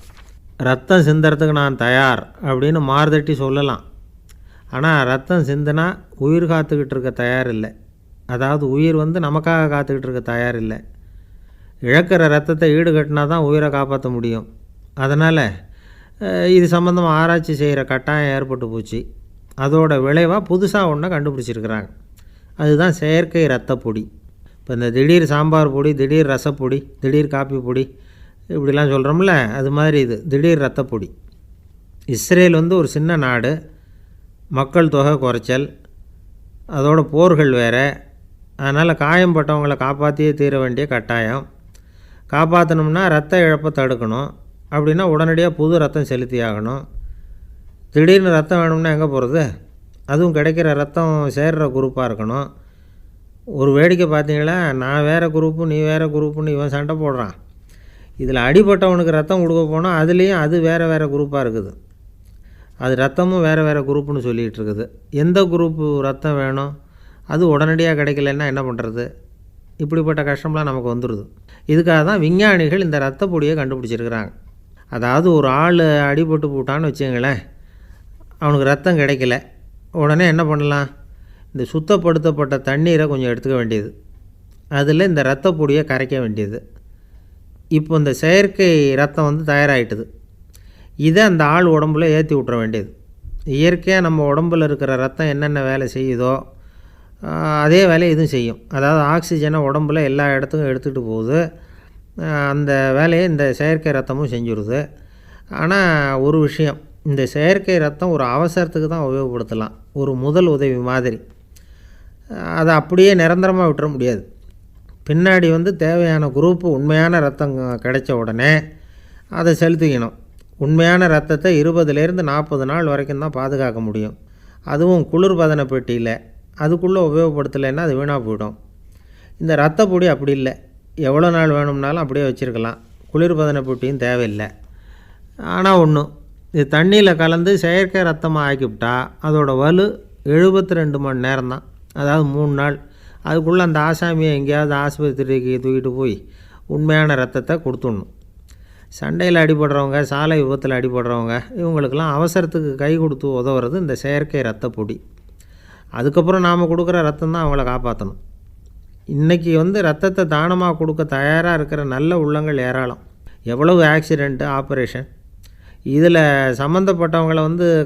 [SPEAKER 2] ரத்தம் சிந்துறதுக்கு நான் தயார் அப்படின்னு மார்தட்டி சொல்லலாம். ஆனால் ரத்தம் சிந்தினா உயிர் காத்துக்கிட்டு இருக்க தயார் இல்லை. அதாவது உயிர் நமக்காக காத்துக்கிட்டு இருக்க தயார் இல்லை. இழக்கிற ரத்தத்தை ஈடுகட்டினா தான் உயிரை காப்பாற்ற முடியும். அதனால் இது சம்மந்தமாக ஆராய்ச்சி செய்கிற கட்டாயம் ஏற்பட்டு போச்சு. அதோட விளைவாக புதுசாக ஒன்றை கண்டுபிடிச்சிருக்கிறாங்க. அதுதான் செயற்கை ரத்த பொடி. இப்போ இந்த திடீர் சாம்பார் பொடி, திடீர் ரசப்பொடி, திடீர் காப்பி பொடி இப்படிலாம் சொல்கிறோம்ல, அது மாதிரி இது திடீர் ரத்த பொடி. இஸ்ரேல் ஒரு சின்ன நாடு, மக்கள் தொகை குறைச்சல், அதோட போர்கள் வேறு. அதனால் காயம்பட்டவங்களை காப்பாற்றியே தீர வேண்டிய கட்டாயம். காப்பாற்றணும்னா ரத்த இழப்பை தடுக்கணும். அப்படின்னா உடனடியாக புது ரத்தம் செலுத்தி ஆகணும். திடீர்னு ரத்தம் வேணும்னா எங்கே போகிறது? அதுவும் கிடைக்கிற ரத்தம் சேர்கிற குரூப்பாக இருக்கணும். ஒரு வேடிக்கை பார்த்தீங்களா, நான் வேறு குரூப்பு நீ வேறு குரூப்புன்னு இவன் சண்டை போடுறான். இதில் அடிபட்டவனுக்கு ரத்தம் கொடுக்க போனால் அதுலேயும் அது வேறு வேறு குரூப்பாக இருக்குது. அது ரத்தமும் வேறு வேறு குரூப்புன்னு சொல்லிகிட்டு இருக்குது. எந்த குரூப்பு ரத்தம் வேணும், அது உடனடியாக கிடைக்கலன்னா என்ன பண்ணுறது? இப்படிப்பட்ட கஷ்டம்லாம் நமக்கு வந்துடுது. இதுக்காக தான் விஞ்ஞானிகள் இந்த ரத்த பொடியை கண்டுபிடிச்சிருக்கிறாங்க. அதாவது ஒரு ஆள் அடிபட்டு போட்டான்னு வச்சுங்களேன், அவனுக்கு ரத்தம் கிடைக்கல. உடனே என்ன பண்ணலாம்? இந்த சுத்தப்படுத்தப்பட்ட தண்ணீரை கொஞ்சம் எடுத்துக்க வேண்டியது, அதில் இந்த ரத்த பொடியை கரைக்க வேண்டியது. இப்போ இந்த செயற்கை ரத்தம் தயாராகிட்டுது. இதை அந்த ஆள் உடம்புல ஏற்றி விட்டுற வேண்டியது. இயற்கையாக நம்ம உடம்பில் இருக்கிற ரத்தம் என்னென்ன வேலை செய்யுதோ அதே வேலையை இதுவும் செய்யும். அதாவது ஆக்சிஜனை உடம்புல எல்லா இடத்துக்கும் எடுத்துகிட்டு போகுது. அந்த வேலையை இந்த செயற்கை ரத்தமும் செஞ்சுருது. ஆனால் ஒரு விஷயம், இந்த செயற்கை ரத்தம் ஒரு அவசரத்துக்கு தான் உபயோகப்படுத்தலாம், ஒரு முதல் உதவி மாதிரி. அதை அப்படியே நிரந்தரமாக விட்டுற முடியாது. பின்னாடி தேவையான குரூப்பு உண்மையான ரத்தம் கிடைச்ச உடனே அதை செலுத்திக்கணும். உண்மையான ரத்தத்தை 20லேருந்து 40 நாள் வரைக்கும் தான் பாதுகாக்க முடியும். அதுவும் குளிர்பதன பெட்டியில். அதுக்குள்ளே உபயோகப்படுத்தலைன்னா அது வீணாக போயிடும். இந்த ரத்த பொடி அப்படி இல்லை, எவ்வளோ நாள் வேணும்னாலும் அப்படியே வச்சுருக்கலாம். குளிர்பதன பெட்டியும் தேவையில்லை. ஆனால் ஒன்று, இது தண்ணியில் கலந்து செயற்கை ரத்தமாக ஆக்கிவிட்டா அதோட வலு 72 மணி நேரம் தான். அதாவது 3 நாள். அதுக்குள்ளே அந்த ஆசாமியை எங்கேயாவது ஆஸ்பத்திரிக்கு தூக்கிட்டு போய் உண்மையான ரத்தத்தை கொடுத்துடணும். சண்டையில் அடிபடுறவங்க, சாலை விபத்தில் அடிபடுறவங்க, இவங்களுக்கெல்லாம் அவசரத்துக்கு கை கொடுத்து உதவுறது இந்த செயற்கை ரத்த பொடி. அதுக்கப்புறம் நாம் கொடுக்குற ரத்தம் தான் அவங்கள காப்பாற்றணும். இன்றைக்கி ரத்தத்தை தானமாக கொடுக்க தயாராக இருக்கிற நல்ல உள்ளங்கள் ஏராளம். எவ்வளவு ஆக்சிடெண்ட்டு, ஆப்ரேஷன், இதில் சம்மந்தப்பட்டவங்களை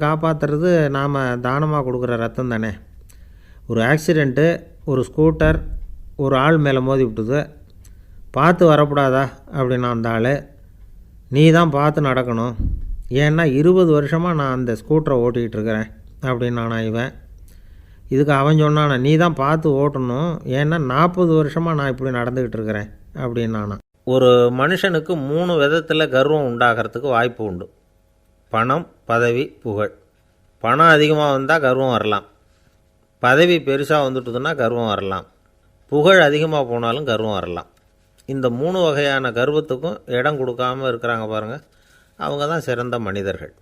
[SPEAKER 2] காப்பாற்றுறது நாம் தானமாக கொடுக்குற ரத்தம் தானே. ஒரு ஆக்சிடெண்ட்டு, ஒரு ஸ்கூட்டர் ஒரு ஆள் மேலே மோதி விட்டுது, பார்த்து வரக்கூடாதா அப்படின்னா அந்த ஆள், நீ தான் பார்த்து நடக்கணும், ஏன்னா 20 வருஷமாக நான் அந்த ஸ்கூட்டரை ஓட்டிகிட்டு இருக்கிறேன் அப்படின்னானா இவன். இதுக்கு அவன் சொன்னானா, நீ தான் பார்த்து ஓட்டணும், ஏன்னா 40 வருஷமாக நான் இப்படி நடந்துக்கிட்டு இருக்கிறேன் அப்படின்னானா. ஒரு மனுஷனுக்கு 3 விதத்தில் கர்வம் உண்டாகிறதுக்கு வாய்ப்பு உண்டு. பணம், பதவி, புகழ். பணம் அதிகமாக வந்தால் கர்வம் வரலாம், பதவி பெருசாக வந்துட்டுதுன்னா கர்வம் வரலாம், புகழ் அதிகமாக போனாலும் கர்வம் வரலாம். இந்த 3 வகையான கர்வத்துக்கும் இடம் கொடுக்காமல் இருக்கிறாங்க பாருங்கள், அவங்க தான் சிறந்த மனிதர்கள்.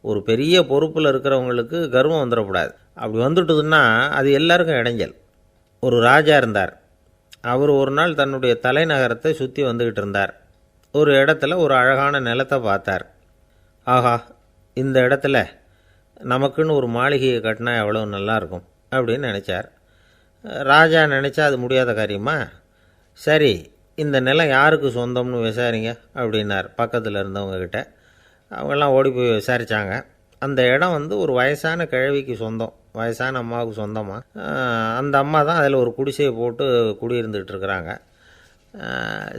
[SPEAKER 2] ஒரு பெரிய பொறுப்பில் இருக்கிறவங்களுக்கு கர்வம் வந்துடக்கூடாது. அப்படி வந்துட்டுதுன்னா அது எல்லாருக்கும் இடைஞ்சல். ஒரு ராஜா இருந்தார். அவர் ஒரு நாள் தன்னுடைய தலைநகரத்தை சுற்றி வந்துக்கிட்டு இருந்தார். ஒரு இடத்துல ஒரு அழகான நிலத்தை பார்த்தார். ஆஹா, இந்த இடத்துல நமக்குன்னு ஒரு மாளிகையை கட்டினா எவ்வளோ நல்லாயிருக்கும் அப்படின்னு நினச்சார். ராஜா நினச்சா அது முடியாத காரியமா? சரி, இந்த நிலம் யாருக்கு சொந்தம்னு விசாரிங்க அப்படின்னார் பக்கத்தில் இருந்தவங்கக்கிட்ட. அவங்கெல்லாம் ஓடி போய் விசாரித்தாங்க. அந்த இடம் ஒரு வயசான கிழவிக்கு சொந்தம், வயசான அம்மாவுக்கு சொந்தமாக. அந்த அம்மா தான் அதில் ஒரு குடிசையை போட்டு குடியிருந்துகிட்டு இருக்கிறாங்க.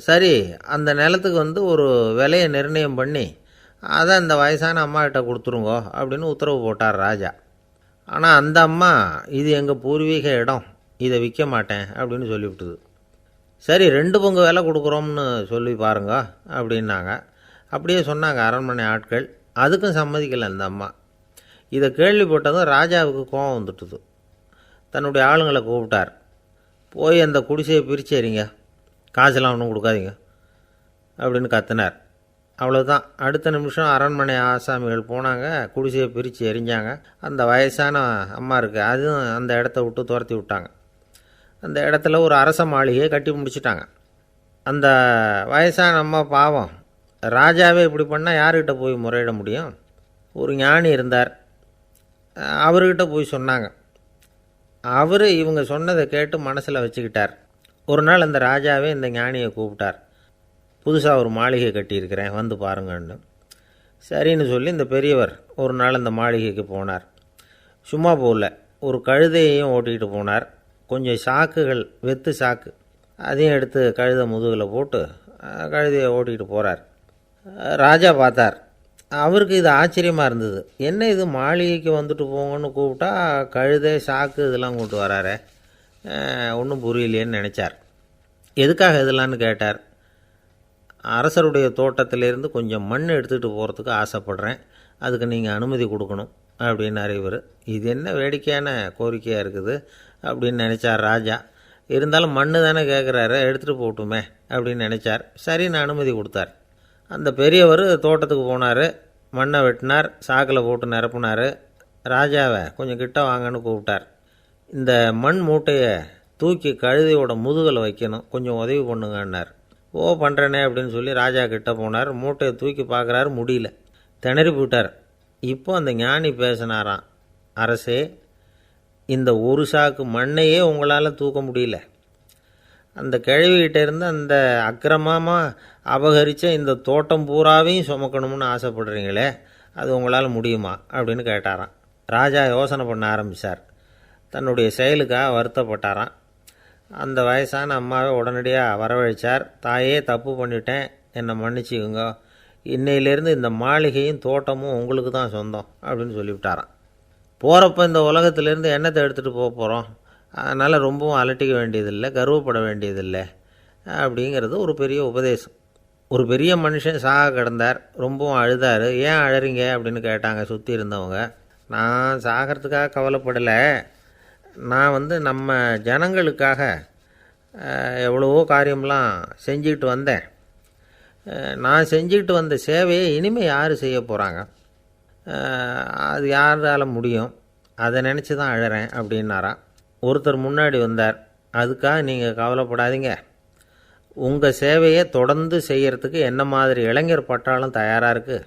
[SPEAKER 2] சரி, அந்த நிலத்துக்கு ஒரு விலையை நிர்ணயம் பண்ணி அதை அந்த வயசான அம்மாக்கிட்ட கொடுத்துருங்கோ அப்படின்னு உத்தரவு போட்டார் ராஜா. ஆனால் அந்த அம்மா இது எங்கள் பூர்வீக இடம், இதை விற்க மாட்டேன் அப்படின்னு சொல்லிவிட்டுது. சரி, 2 பங்கு விலை கொடுக்குறோம்னு சொல்லி பாருங்க அப்படின்னாங்க. அப்படியே சொன்னாங்க அரண்மனை ஆட்கள். அதுக்கும் சம்மதிக்கலை அந்த அம்மா. இதை கேள்விப்பட்டதும் ராஜாவுக்கு கோபம் வந்துட்டுது. தன்னுடைய ஆளுங்களை கூப்பிட்டார். போய் அந்த குடிசையை பிரித்து எறிங்க, காசெல்லாம் ஒன்றும் கொடுக்காதீங்க அப்படின்னு கத்தினார். அவ்வளோதான். அடுத்த நிமிஷம் அரண்மனை ஆசாமிகள் போனாங்க, குடிசையை பிரித்து எரிஞ்சாங்க. அந்த வயசான அம்மா இருக்குது, அதுவும் அந்த இடத்த விட்டு துரத்தி விட்டாங்க. அந்த இடத்துல ஒரு அரச மாளிகையை கட்டி முடிச்சிட்டாங்க. அந்த வயசான அம்மா பாவம், ராஜாவே இப்படி பண்ணால் யார்கிட்ட போய் முறையிட முடியும்? ஒரு ஞானி இருந்தார், அவர்கிட்ட போய் சொன்னாங்க. அவர் இவங்க சொன்னதை கேட்டு மனசில் வச்சுக்கிட்டார். ஒரு நாள் அந்த ராஜாவே இந்த ஞானியை கூப்பிட்டார். புதுசாக ஒரு மாளிகை கட்டியிருக்கிறேன், வந்து பாருங்கன்னு. சரின்னு சொல்லி இந்த பெரியவர் ஒரு நாள் அந்த மாளிகைக்கு போனார். சும்மா போகல, ஒரு கழுதையையும் ஓட்டிகிட்டு போனார். கொஞ்சம் சாக்குகள், வெத்து சாக்கு, அதையும் எடுத்து கழுதை முதுகில் போட்டு கழுதையை ஓட்டிகிட்டு போகிறார். ராஜா பார்த்தார். அவருக்கு இது ஆச்சரியமாக இருந்தது. என்ன இது, மாளிகைக்கு வந்துட்டு போங்கன்னு கூப்பிட்டா கழுதை சாக்கு இதெல்லாம் கொண்டு வராரே, ஒன்றும் புரியலையேன்னு நினச்சார். எதுக்காக இதெல்லாம்னு கேட்டார். அரசருடைய தோட்டத்திலேருந்து கொஞ்சம் மண் எடுத்துகிட்டு போகிறதுக்கு ஆசைப்படுறேன், அதுக்கு நீங்கள் அனுமதி கொடுக்கணும் அப்படின்னார் இவர். இது என்ன வேடிக்கையான கோரிக்கையாக இருக்குது அப்படின்னு நினச்சார் ராஜா. இருந்தாலும் மண்ணு தானே கேட்குறாரு, எடுத்துகிட்டு போகட்டுமே அப்படின்னு நினச்சார். சரி, நான் அனுமதி கொடுத்தார். அந்த பெரியவர் தோட்டத்துக்கு போனார், மண்ணை வெட்டினார், சாக்கில் போட்டு நிரப்புனார். ராஜாவை கொஞ்சம் கிட்ட வாங்கன்னு கூப்பிட்டார். இந்த மண் மூட்டையை தூக்கி கழுதையோட முதுகில் வைக்கணும், கொஞ்சம் உதவி பண்ணுங்கன்னார். ஓ, பண்ணுறேனே அப்படின்னு சொல்லி ராஜா கிட்ட போனார். மூட்டையை தூக்கி பார்க்குறாரு, முடியல, திணறி போயிட்டார். இப்போ அந்த ஞானி பேசினாராம். அரசே, இந்த ஒரு சாக்கு மண்ணையே உங்களால் தூக்க முடியல, அந்த கிழவிகிட்ட இருந்து அந்த அக்கிரமமாக அபகரித்த இந்த தோட்டம் பூராவையும் சுமக்கணும்னு ஆசைப்படுறீங்களே, அது உங்களால் முடியுமா அப்படின்னு கேட்டாராம். ராஜா யோசனை பண்ண ஆரம்பித்தார். தன்னுடைய செயலுக்காக வருத்தப்பட்டாராம். அந்த வயசான அம்மாவை உடனடியாக வரவழைச்சார். தாயே, தப்பு பண்ணிட்டேன், என்னை மன்னிச்சுக்குங்க, இன்னையிலேருந்து இந்த மாளிகையும் தோட்டமும் உங்களுக்கு தான் சொந்தம் அப்படின்னு சொல்லிவிட்டாராம். போகிறப்ப இந்த உலகத்திலேருந்து எண்ணத்தை எடுத்துகிட்டு போக போகிறோம், அதனால் ரொம்பவும் அலட்டிக்க வேண்டியதில்லை, கர்வப்பட வேண்டியதில்லை அப்படிங்கிறது ஒரு பெரிய உபதேசம். ஒரு பெரிய மனுஷன் சாக கிடந்தார், ரொம்பவும் அழுதார். ஏன் அழறீங்க அப்படின்னு கேட்டாங்க சுற்றி இருந்தவங்க. நான் சாகிறதுக்காக கவலைப்படலை, நான் நம்ம ஜனங்களுக்காக எவ்வளவோ காரியம்லாம் செஞ்சுக்கிட்டு வந்தேன். நான் செஞ்சுக்கிட்டு வந்த சேவையை இனிமேல் யார் செய்ய போகிறாங்க, அது யாரால் முடியும், அதை நினச்சி தான் அழறேன் அப்படின்னாராம். ஒருத்தர் முன்னாடி வந்தார். அதுக்காக நீங்கள் கவலைப்படாதீங்க, உங்கள் சேவையை தொடர்ந்து செய்கிறதுக்கு என்ன மாதிரி இளைஞர் பட்டாலும் தயாராக இருக்குது,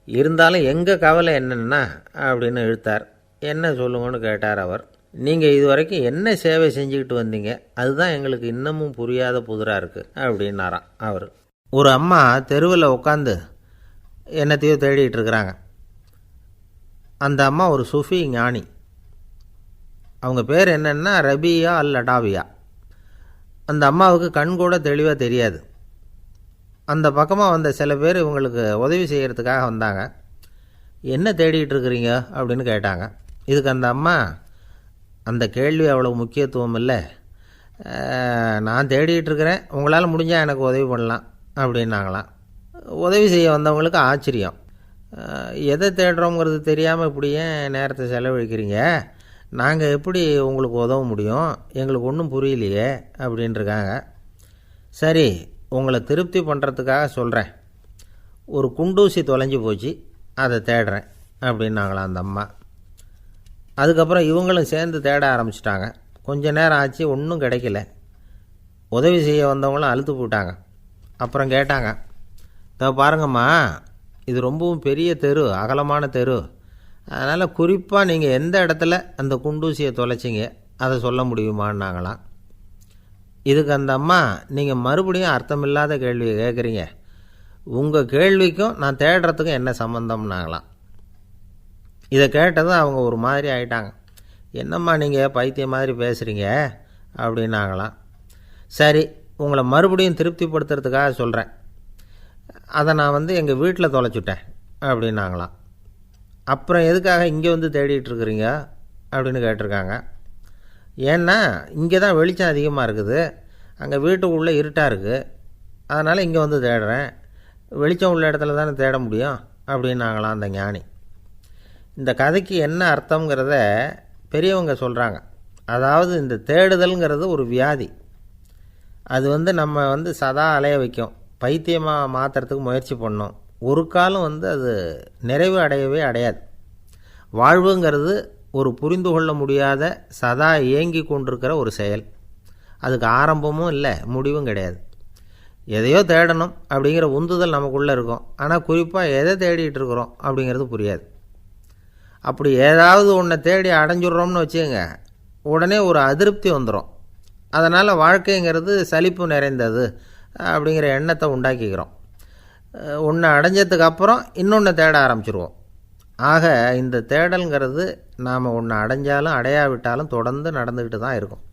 [SPEAKER 2] இருந்தாலும் எங்கள் கவலை என்னென்னா அப்படின்னு இழுத்தார். என்ன சொல்லுங்கன்னு கேட்டார் அவர். நீங்கள் இது வரைக்கும் என்ன சேவை செஞ்சுக்கிட்டு வந்தீங்க, அதுதான் எங்களுக்கு இன்னமும் புரியாத புதிராக இருக்குது அப்படின்னாராம் அவர். ஒரு அம்மா தெருவில் உட்காந்து என்னத்தையோ தேடிட்டு இருக்கிறாங்க. அந்த அம்மா ஒரு சூஃபி ஞானி. அவங்க பேர் என்னென்னா ரபியா அல் அடாவியா. அந்த அம்மாவுக்கு கண் கூட தெளிவாக தெரியாது. அந்த பக்கமாக வந்த சில பேர் இவங்களுக்கு உதவி செய்கிறதுக்காக வந்தாங்க. என்ன தேடிகிட்டு இருக்கிறீங்க அப்படின்னு கேட்டாங்க. இதுக்கு அந்த அம்மா, அந்த கேள்வி அவ்வளோ முக்கியத்துவம் இல்லை, நான் தேடிகிட்டு இருக்கிறேன், உங்களால் முடிஞ்சால் எனக்கு உதவி பண்ணலாம் அப்படின்னாங்களாம். உதவி செய்ய வந்தவங்களுக்கு ஆச்சரியம். எதை தேடுறோங்கிறது தெரியாமல் இப்படி ஏன் நேரத்தை செலவழிக்கிறீங்க, நாங்கள் எப்படி உங்களுக்கு உதவ முடியும், எங்களுக்கு ஒன்றும் புரியலையே அப்படின்ட்டுருக்காங்க. சரி, உங்களை திருப்தி பண்ணுறதுக்காக சொல்கிறேன், ஒரு குண்டூசி தொலைஞ்சி போச்சு, அதை தேடுறேன், அப்படின்னாங்களாம் அந்த அம்மா. அதுக்கப்புறம் இவங்களும் சேர்ந்து தேட ஆரம்பிச்சிட்டாங்க. கொஞ்ச நேரம் ஆச்சு, ஒன்றும் கிடைக்கல. உதவி செய்ய வந்தவங்களும் அழுத்து போட்டாங்க. அப்புறம் கேட்டாங்க, இதை பாருங்கம்மா, இது ரொம்பவும் பெரிய தெரு, அகலமான தெரு, அதனால் குறிப்பாக நீங்கள் எந்த இடத்துல அந்த குண்டூசியை தொலைச்சிங்க அதை சொல்ல முடியுமான்னாங்களாம். இதுக்கு அந்த அம்மா, நீங்கள் மறுபடியும் அர்த்தமில்லாத கேள்வியை கேட்குறீங்க, உங்கள் கேள்விக்கும் நான் தேடுறதுக்கும் என்ன சம்மந்தம்னாங்களாம். இதை கேட்டதும் அவங்க ஒரு மாதிரி ஆகிட்டாங்க. என்னம்மா நீங்கள் பைத்தியம் மாதிரி பேசுகிறீங்க அப்படின்னாங்களாம். சரி, உங்களை மறுபடியும் திருப்திப்படுத்துறதுக்காக சொல்கிறேன், அதை நான் எங்கள் வீட்டில் தொலைச்சுட்டேன் அப்படின்னாங்களாம். அப்புறம் எதுக்காக இங்கே வந்து தேடிட்டு இருக்கிறீங்க அப்படின்னு கேட்டிருக்காங்க. ஏன்னா இங்கே தான் வெளிச்சம் அதிகமாக இருக்குது, அங்கே வீட்டுக்குள்ளே இருட்டாக இருக்குது, அதனால் இங்கே வந்து தேடுறேன், வெளிச்சம் உள்ள இடத்துல தானே தேட முடியும் அப்படின்னாங்களாம் அந்த ஞானி. இந்த கதைக்கு என்ன அர்த்தங்கிறத பெரியவங்க சொல்கிறாங்க. அதாவது இந்த தேடுதல்ங்கிறது ஒரு வியாதி. அது நம்ம சதா அலைய வைக்கும், பைத்தியமாக மாற்றுறதுக்கு முயற்சி பண்ணோம். ஒரு காலம் அது நிறைவு அடையவே அடையாது. வாழ்வுங்கிறது ஒரு புரிந்து கொள்ள முடியாத, சதா இயங்கி கொண்டிருக்கிற ஒரு செயல். அதுக்கு ஆரம்பமும் இல்லை, முடிவும் கிடையாது. எதையோ தேடணும் அப்படிங்கிற உந்துதல் நமக்குள்ளே இருக்கும், ஆனால் குறிப்பாக எதை தேடிட்டு இருக்கிறோம் அப்படிங்கிறது புரியாது. அப்படி ஏதாவது ஒன்றை தேடி அடைஞ்சிட்றோம்னு வச்சுக்கோங்க, உடனே ஒரு அதிருப்தி வந்துடும். அதனால் வாழ்க்கைங்கிறது சலிப்பு நிறைந்தது அப்படிங்கிற எண்ணத்தை உண்டாக்கிக்கிறோம். ஒன்று அடைஞ்சதுக்கு அப்புறம் இன்னொன்று தேட ஆரம்பிச்சிருவோம். ஆக இந்த தேடல்ங்கிறது நாம் ஒன்று அடைஞ்சாலும் அடையாவிட்டாலும் தொடர்ந்து நடந்துக்கிட்டு தான் இருக்கும்.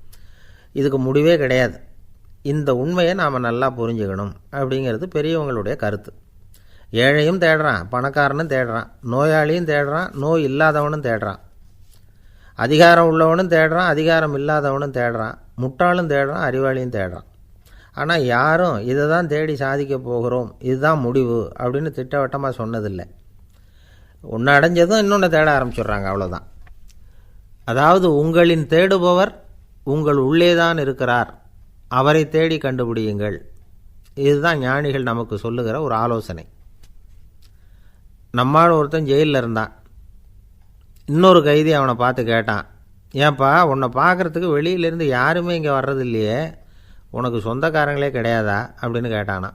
[SPEAKER 2] இதுக்கு முடிவே கிடையாது. இந்த உண்மையை நாம் நல்லா புரிஞ்சுக்கணும் அப்படிங்கிறது பெரியவங்களுடைய கருத்து. ஏழையும் தேடுறான், பணக்காரனும் தேடுறான், நோயாளியும் தேடுறான், நோய் இல்லாதவனும் தேடுறான், அதிகாரம் உள்ளவனும் தேடுறான், அதிகாரம் இல்லாதவனும் தேடுறான், முட்டாளும் தேடுறான், அறிவாளியும் தேடுறான். ஆனால் யாரும் இதை தான் தேடி சாதிக்க போகிறோம், இதுதான் முடிவு அப்படின்னு திட்டவட்டமாக சொன்னதில்லை. ஒன்று அடைஞ்சதும் இன்னொன்று தேட ஆரம்பிச்சிடுறாங்க, அவ்வளோதான். அதாவது உங்களின் தேடுபவர் உங்கள் உள்ளே தான் இருக்கிறார், அவரை தேடி கண்டுபிடியுங்கள். இதுதான் ஞானிகள் நமக்கு சொல்லுகிற ஒரு ஆலோசனை. நம்மால் ஒருத்தன் ஜெயிலில் இருந்தான். இன்னொரு கைதி அவனை பார்த்து கேட்டான், ஏன்பா உன்னை பார்க்குறதுக்கு வெளியிலேருந்து யாருமே இங்கே வர்றது இல்லையே, உனக்கு சொந்தக்காரங்களே கிடையாதா அப்படின்னு கேட்டானா.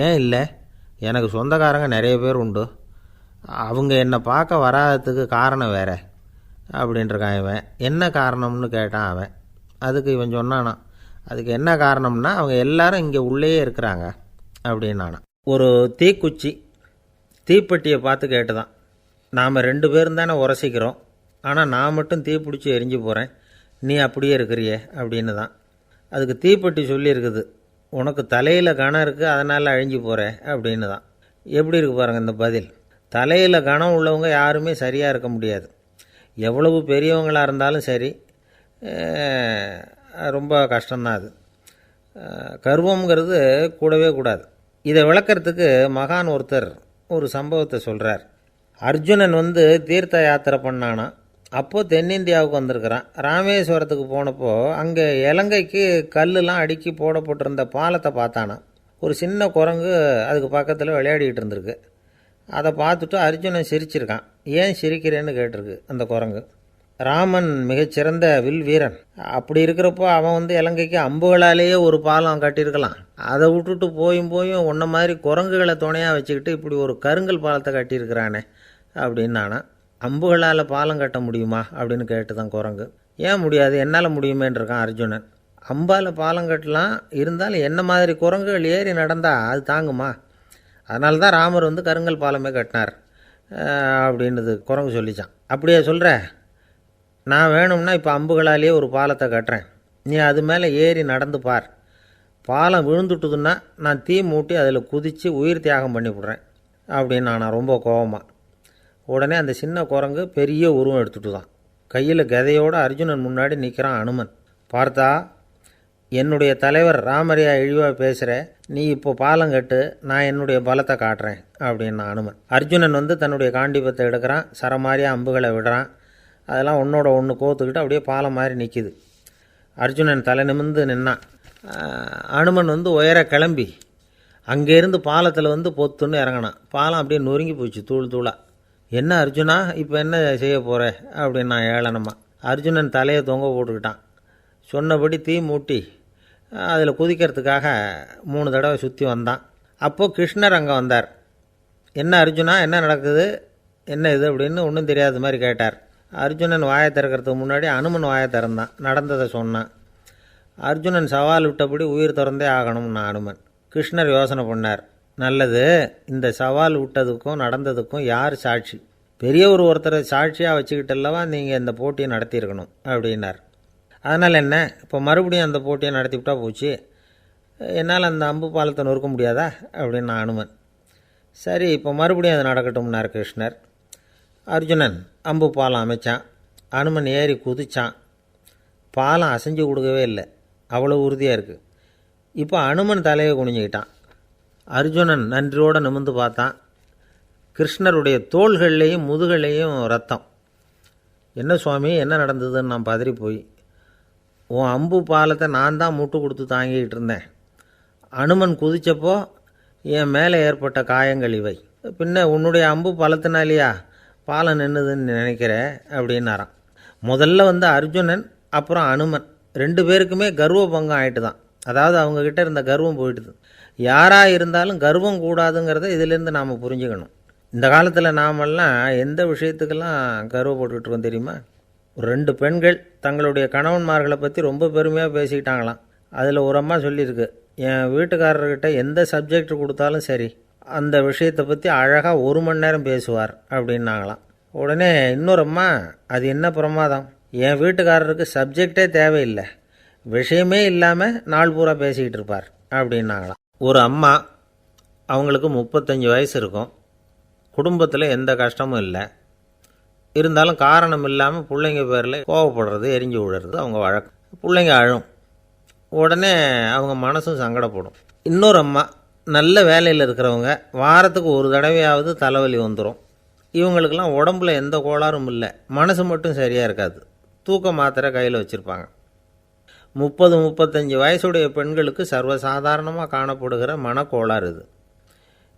[SPEAKER 2] ஏன் இல்லை, எனக்கு சொந்தக்காரங்க நிறைய பேர் உண்டு, அவங்க என்னை பார்க்க வராததுக்கு காரணம் வேறு அப்படின்ட்டுருக்கான் இவன். என்ன காரணம்னு கேட்டான் அவன். அதுக்கு இவன் சொன்னானா, அதுக்கு என்ன காரணம்னா அவங்க எல்லாரும் இங்கே உள்ளேயே இருக்கிறாங்க அப்படின்னானா. ஒரு தீக்குச்சி தீப்பெட்டியை பார்த்து கேட்டுதான், நாம் 2 பேரும் தானே உரசிக்கிறோம், ஆனால் நான் மட்டும் தீ பிடிச்சி எரிஞ்சு போகிறேன், நீ அப்படியே இருக்கிறியே அப்படின்னு தான். அதுக்கு தீப்பெட்டி சொல்லியிருக்குது, உனக்கு தலையில் கணம் இருக்குது அதனால் அழிஞ்சு போகிற அப்படின்னு தான். எப்படி இருக்கு பாருங்கள் இந்த பதில். தலையில் கணம் உள்ளவங்க யாருமே சரியாக இருக்க முடியாது. எவ்வளவு பெரியவங்களாக இருந்தாலும் சரி, ரொம்ப கஷ்டம்தான் அது. கர்வங்கிறது கூடவே கூடாது. இதை விளக்கிறதுக்கு மகான் ஒருத்தர் ஒரு சம்பவத்தை சொல்கிறார். அர்ஜுனன் தீர்த்த யாத்திரை பண்ணானா. அப்போது தென்னிந்தியாவுக்கு வந்திருக்கிறான். ராமேஸ்வரத்துக்கு போனப்போ அங்கே இலங்கைக்கு கல்லுலாம் அடுக்கி போடப்பட்டிருந்த பாலத்தை பார்த்தானா. ஒரு சின்ன குரங்கு அதுக்கு பக்கத்தில் விளையாடிக்கிட்டு இருந்திருக்கு. அதை பார்த்துட்டு அர்ஜுனன் சிரிச்சிருக்கான். ஏன் சிரிக்கிறேன்னு கேட்டிருக்கு அந்த குரங்கு. ராமன் மிகச்சிறந்த வில் வீரன், அப்படி இருக்கிறப்போ அவன் இலங்கைக்கு அம்புகளாலேயே ஒரு பாலம் கட்டியிருக்கலாம். அதை விட்டுட்டு போயும் உன்ன மாதிரி குரங்குகளை துணையாக வச்சுக்கிட்டு இப்படி ஒரு கருங்கல் பாலத்தை கட்டியிருக்கிறானே அப்படின்னானா. அம்புகளால் பாலம் கட்ட முடியுமா அப்படின்னு கேட்டு தான் குரங்கு. ஏன் முடியாது, என்னால் முடியுமேன்னு இருக்கான் அர்ஜுனன். அம்பால் பாலம் கட்டலாம், இருந்தாலும் என்ன மாதிரி குரங்குகள் ஏறி நடந்தால் அது தாங்குமா? அதனால தான் ராமர் கருங்கல் பாலமே கட்டினார் அப்படின்றது குரங்கு சொல்லிச்சான். அப்படியே சொல்கிற, நான் வேணும்னா இப்போ அம்புகளாலேயே ஒரு பாலத்தை கட்டுறேன், நீ அது மேலே ஏறி நடந்து பார், பாலம் விழுந்துட்டுதுன்னா நான் தீ மூட்டி அதில் குதித்து உயிர் தியாகம் பண்ணி விட்றேன் அப்படின்னு நான் ரொம்ப கோபமாக. உடனே அந்த சின்ன குரங்கு பெரிய உருவம் எடுத்துட்டு தான் கையில் கதையோடு அர்ஜுனன் முன்னாடி நிற்கிறான் அனுமன். பார்த்தா, என்னுடைய தலைவர் ராமரையா இழிவாக பேசுகிற, நீ இப்போ பாலம் கட்டு, நான் என்னுடைய பலத்தை காட்டுறேன் அப்படின்னா அனுமன். அர்ஜுனன் தன்னுடைய காண்டிபத்தை எடுக்கிறான், சரமாரியாக அம்புகளை விடுறான். அதெல்லாம் ஒன்றோட ஒன்று கோத்துக்கிட்டு அப்படியே பாலம் மாதிரி நிற்கிது. அர்ஜுனன் தலை நிமிர்ந்து நின்னான். அனுமன் உயர கிளம்பி அங்கேருந்து பாலத்தில் பொத்துன்னு இறங்கினான். பாலம் அப்படியே நொறுங்கி போச்சு, தூள் தூளாக. என்ன அர்ஜுனா, இப்போ என்ன செய்ய போகிற அப்படின்னு நான் ஏளனமா. அர்ஜுனன் தலையை தொங்க போட்டுக்கிட்டான். சொன்னபடி தீ மூட்டி அதில் குதிக்கிறதுக்காக 3 தடவை சுற்றி வந்தான். அப்போது கிருஷ்ணர் அங்கே வந்தார். என்ன அர்ஜுனா, என்ன நடக்குது, என்ன இது அப்படின்னு ஒன்றும் தெரியாத மாதிரி கேட்டார். அர்ஜுனன் வாயை திறக்கிறதுக்கு முன்னாடி அனுமன் வாயை திறந்தான், நடந்ததை சொன்னான். அர்ஜுனன் சவால் விட்டபடி உயிர் திறந்தே ஆகணும்னா அனுமன். கிருஷ்ணர் யோசனை பண்ணார். நல்லது, இந்த சவால் விட்டதுக்கும் நடந்ததுக்கும் யார் சாட்சி? பெரியவர் ஒருத்தரை சாட்சியாக வச்சுக்கிட்டல்லவா நீங்கள் இந்த போட்டியை நடத்தியிருக்கணும் அப்படின்னார். அதனால் என்ன, இப்போ மறுபடியும் அந்த போட்டியை நடத்திவிட்டா போச்சு, என்னால் அந்த அம்பு பாலத்தை நொறுக்க முடியாதா அப்படின்னா அனுமன். சரி, இப்போ மறுபடியும் அது நடக்கட்டும்னார் கிருஷ்ணர். அர்ஜுனன் அம்பு பாலம் அமைச்சான். அனுமன் ஏறி குதிச்சான். பாலம் அசைஞ்சு கொடுக்கவே இல்லை, அவ்வளோ உறுதியாக இருக்குது. இப்போ அனுமன் தலையை குனிஞ்சிக்கிட்டான். அர்ஜுனன் நன்றியோடு நிமிர்ந்து பார்த்தான். கிருஷ்ணருடைய தோள்கள்லேயும் முதுகள்லேயும் ரத்தம். என்ன சுவாமி, என்ன நடந்ததுன்னு நான் பதறி போய், உன் அம்பு பாலத்தை நான் தான் முட்டு கொடுத்து தாங்கிக்கிட்டு இருந்தேன். அனுமன் குதித்தப்போ என் மேலே ஏற்பட்ட காயங்கள் இவை. பின்ன உன்னுடைய அம்பு பலத்தினாலேயா பாலம் நின்றுதுன்னு நினைக்கிறேன் அப்படின்னாரான். முதல்ல அர்ஜுனன் அப்புறம் அனுமன் 2 பேருக்குமே கர்வ பங்கம் ஆகிட்டு தான். அதாவது அவங்கக்கிட்ட இருந்த கர்வம் போயிட்டுது. யாராக இருந்தாலும் கர்வம் கூடாதுங்கிறத இதிலேருந்து நாம் புரிஞ்சுக்கணும். இந்த காலத்தில் நாமெல்லாம் எந்த விஷயத்துக்கெல்லாம் கர்வப்பட்டுருக்கோம் தெரியுமா? 2 பெண்கள் தங்களுடைய கணவன்மார்களை பற்றி ரொம்ப பெருமையாக பேசிக்கிட்டாங்களாம். அதில் ஒரு அம்மா சொல்லியிருக்கு, என் வீட்டுக்காரர்கிட்ட எந்த சப்ஜெக்ட் கொடுத்தாலும் சரி அந்த விஷயத்தை பற்றி அழகாக 1 மணி நேரம் பேசுவார் அப்படின்னாங்களாம். உடனே இன்னொரு அம்மா, அது என்ன பிரமாதம், என் வீட்டுக்காரருக்கு சப்ஜெக்டே தேவையில்லை, விஷயமே இல்லாமல் நாள் பூரா பேசிக்கிட்டு இருப்பார் அப்படின்னாங்களாம். ஒரு அம்மா, அவங்களுக்கு 35 வயசு இருக்கும், குடும்பத்தில் எந்த கஷ்டமும் இல்லை, இருந்தாலும் காரணம் இல்லாமல் பிள்ளைங்க பேரில் கோவப்படுறது, எரிஞ்சு விடுறது அவங்க வழக்கம். பிள்ளைங்க அழும், உடனே அவங்க மனசும் சங்கடப்படும். இன்னொரு அம்மா, நல்ல வேலையில் இருக்கிறவங்க, வாரத்துக்கு 1 தடவையாவது தலைவலி வந்துடும். இவங்களுக்கெல்லாம் உடம்புல எந்த கோளாறும் இல்லை, மனசு மட்டும் சரியாக இருக்காது, தூக்க மாத்திரை கையில் வச்சுருப்பாங்க. 30-35 வயசுடைய பெண்களுக்கு சர்வசாதாரணமாக காணப்படுகிற மனக்கோளாறு இது.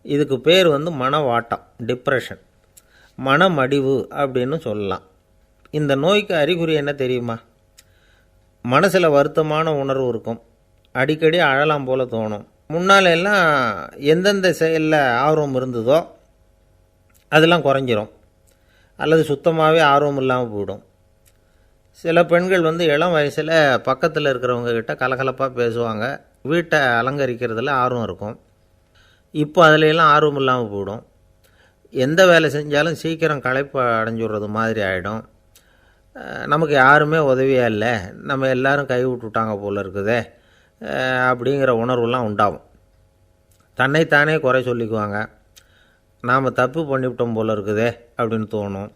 [SPEAKER 2] இதுக்கு பேர் மனவாட்டம், டிப்ரெஷன், மனமடிவு அப்படின்னு சொல்லலாம். இந்த நோய்க்கு அறிகுறி என்ன தெரியுமா? மனசில் வருத்தமான உணர்வு இருக்கும், அடிக்கடி அழலாம் போல தோணும். முன்னால் எல்லாம் எந்தெந்த செயலில் ஆர்வம் இருந்ததோ அதெல்லாம் குறைஞ்சிரும், அல்லது சுத்தமாகவே ஆர்வம் இல்லாமல் போயிடும். சில பெண்கள் இளம் வயசில் பக்கத்தில் இருக்கிறவங்க கிட்ட கலகலப்பாக பேசுவாங்க, வீட்டை அலங்கரிக்கிறதுல ஆர்வம் இருக்கும். இப்போ அதிலெல்லாம் ஆர்வம் இல்லாமல் போயிடும். எந்த வேலை செஞ்சாலும் சீக்கிரம் களைப்பு அடைஞ்சுடுறது மாதிரி ஆகிடும். நமக்கு யாருமே உதவியாக இல்லை, நம்ம எல்லாரும் கை விட்டுட்டாங்க போல் இருக்குதே அப்படிங்கிற உணர்வுலாம் உண்டாகும். தன்னைத்தானே குறை சொல்லிக்குவாங்க, நாம் தப்பு பண்ணிவிட்டோம் போல் இருக்குதே அப்படின்னு தோணும்.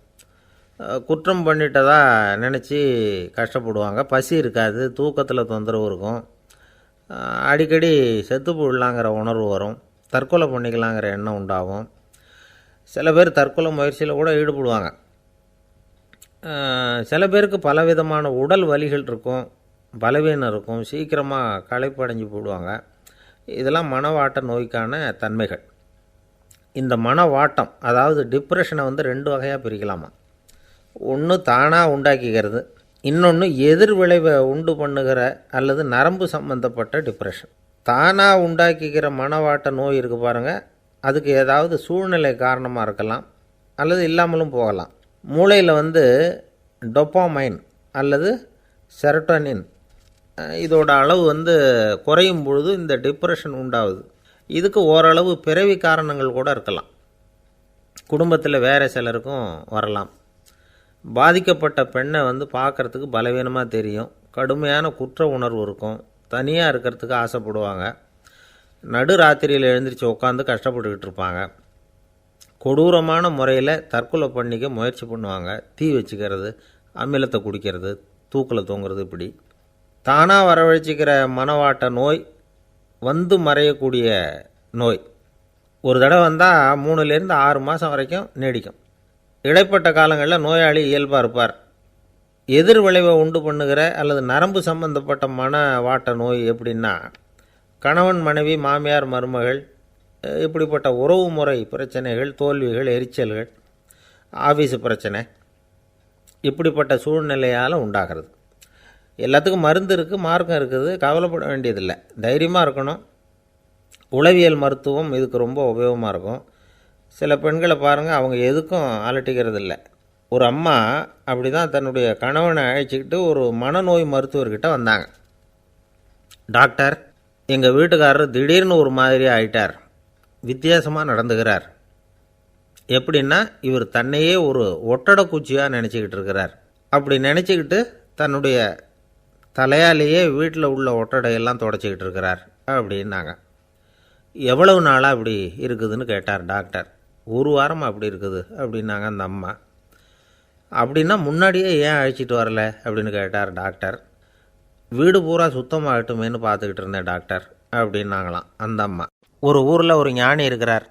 [SPEAKER 2] குற்றம் பண்ணிட்டதா நினச்சி கஷ்டப்படுவாங்க. பசி இருக்காது, தூக்கத்தில் தொந்தரவு இருக்கும், அடிக்கடி செத்து போடலாங்கிற உணர்வு வரும், தற்கொலை பண்ணிக்கலாங்கிற எண்ணம் உண்டாகும். சில பேர் தற்கொலை முயற்சியில் கூட ஈடுபடுவாங்க. சில பேருக்கு பலவிதமான உடல் வலிகள் இருக்கும், பலவீனம் இருக்கும், சீக்கிரமாக களைப்படைஞ்சு போடுவாங்க. இதெல்லாம் மனவாட்ட நோய்க்கான தன்மைகள். இந்த மனவாட்டம், அதாவது டிப்ரெஷனை 2 வகையாக பிரிக்கலாமா. ஒன்று தானாக உண்டாக்கிக்கிறது, இன்னொன்று எதிர் விளைவை உண்டு பண்ணுகிற அல்லது நரம்பு சம்பந்தப்பட்ட டிப்ரெஷன். தானாக உண்டாக்கிக்கிற மனவாட்ட நோய் இருக்குது பாருங்கள், அதுக்கு ஏதாவது சூழ்நிலை காரணமாக இருக்கலாம் அல்லது இல்லாமலும் போகலாம். மூளையில் டொப்பாமைன் அல்லது செரட்டோனின் இதோட அளவு குறையும் பொழுது இந்த டிப்ரெஷன் உண்டாகுது. இதுக்கு ஓரளவு பிறவி காரணங்கள் கூட இருக்கலாம், குடும்பத்தில் வேறு சிலருக்கும் வரலாம். பாதிக்கப்பட்ட பெண்ணை பார்க்குறதுக்கு பலவீனமாக தெரியும், கடுமையான குற்ற உணர்வு இருக்கும், தனியாக இருக்கிறதுக்கு ஆசைப்படுவாங்க, நடு ராத்திரியில் எழுந்திரிச்சு உட்காந்து கஷ்டப்பட்டுக்கிட்டு இருப்பாங்க, கொடூரமான முறையில் தற்கொலை பண்ணிக்க முயற்சி பண்ணுவாங்க, தீ வச்சுக்கிறது, அமிலத்தை குடிக்கிறது, தூக்கில் தொங்குறது. இப்படி தானாக வரவழைச்சிக்கிற மனவாட்ட நோய் மறையக்கூடிய நோய். ஒரு தடவை வந்தால் 3லேருந்து 6 மாதம் வரைக்கும் நீடிக்கும். இடைப்பட்ட காலங்களில் நோயாளி இயல்பாக இருப்பார். எதிர் விளைவை உண்டு பண்ணுகிற அல்லது நரம்பு சம்பந்தப்பட்ட மனவாட்ட நோய் எப்படின்னா, கணவன் மனைவி மாமியார் மருமகள் இப்படிப்பட்ட உறவு முறை பிரச்சனைகள், தோல்விகள், எரிச்சல்கள், ஆஃபீஸு பிரச்சனை, இப்படிப்பட்ட சூழ்நிலையால் உண்டாகிறது. எல்லாத்துக்கும் மருந்து இருக்குது, மார்க்கம் இருக்குது, கவலைப்பட வேண்டியதில்லை, தைரியமாக இருக்கணும். உளவியல் மருத்துவம் இதுக்கு ரொம்ப உபயோகமாக இருக்கும். சில பெண்களை பாருங்கள், அவங்க எதுக்கும் அலட்டிக்கிறது இல்லை. ஒரு அம்மா அப்படி தான் தன்னுடைய கணவனை அழைச்சிக்கிட்டு ஒரு மனநோய் மருத்துவர்கிட்ட வந்தாங்க. டாக்டர், எங்கள் வீட்டுக்காரர் திடீர்னு ஒரு மாதிரி ஆயிட்டார், வித்தியாசமாக நடந்துக்கிறார். எப்படின்னா, இவர் தன்னையே ஒரு ஒட்டடை குச்சியாக நினச்சிக்கிட்டு இருக்கிறார். அப்படி நினச்சிக்கிட்டு தன்னுடைய தலையாலேயே வீட்டில் உள்ள ஒட்டடையெல்லாம் தொடச்சிக்கிட்டு இருக்கிறார் அப்படின்னாங்க. எவ்வளவு நாளாக அப்படி இருக்குதுன்னு கேட்டார் டாக்டர். 1 வாரமாக அப்படி இருக்குது அப்படின்னாங்க அந்த அம்மா. அப்படின்னா முன்னாடியே ஏன் அழைச்சிட்டு வரல அப்படின்னு கேட்டார் டாக்டர். வீடு பூரா சுத்தமாகட்டுமேன்னு பார்த்துக்கிட்டு இருந்தேன் டாக்டர் அப்படின்னாங்களாம் அந்த அம்மா. ஒரு ஊரில் ஒரு ஞானி இருக்கிறார்,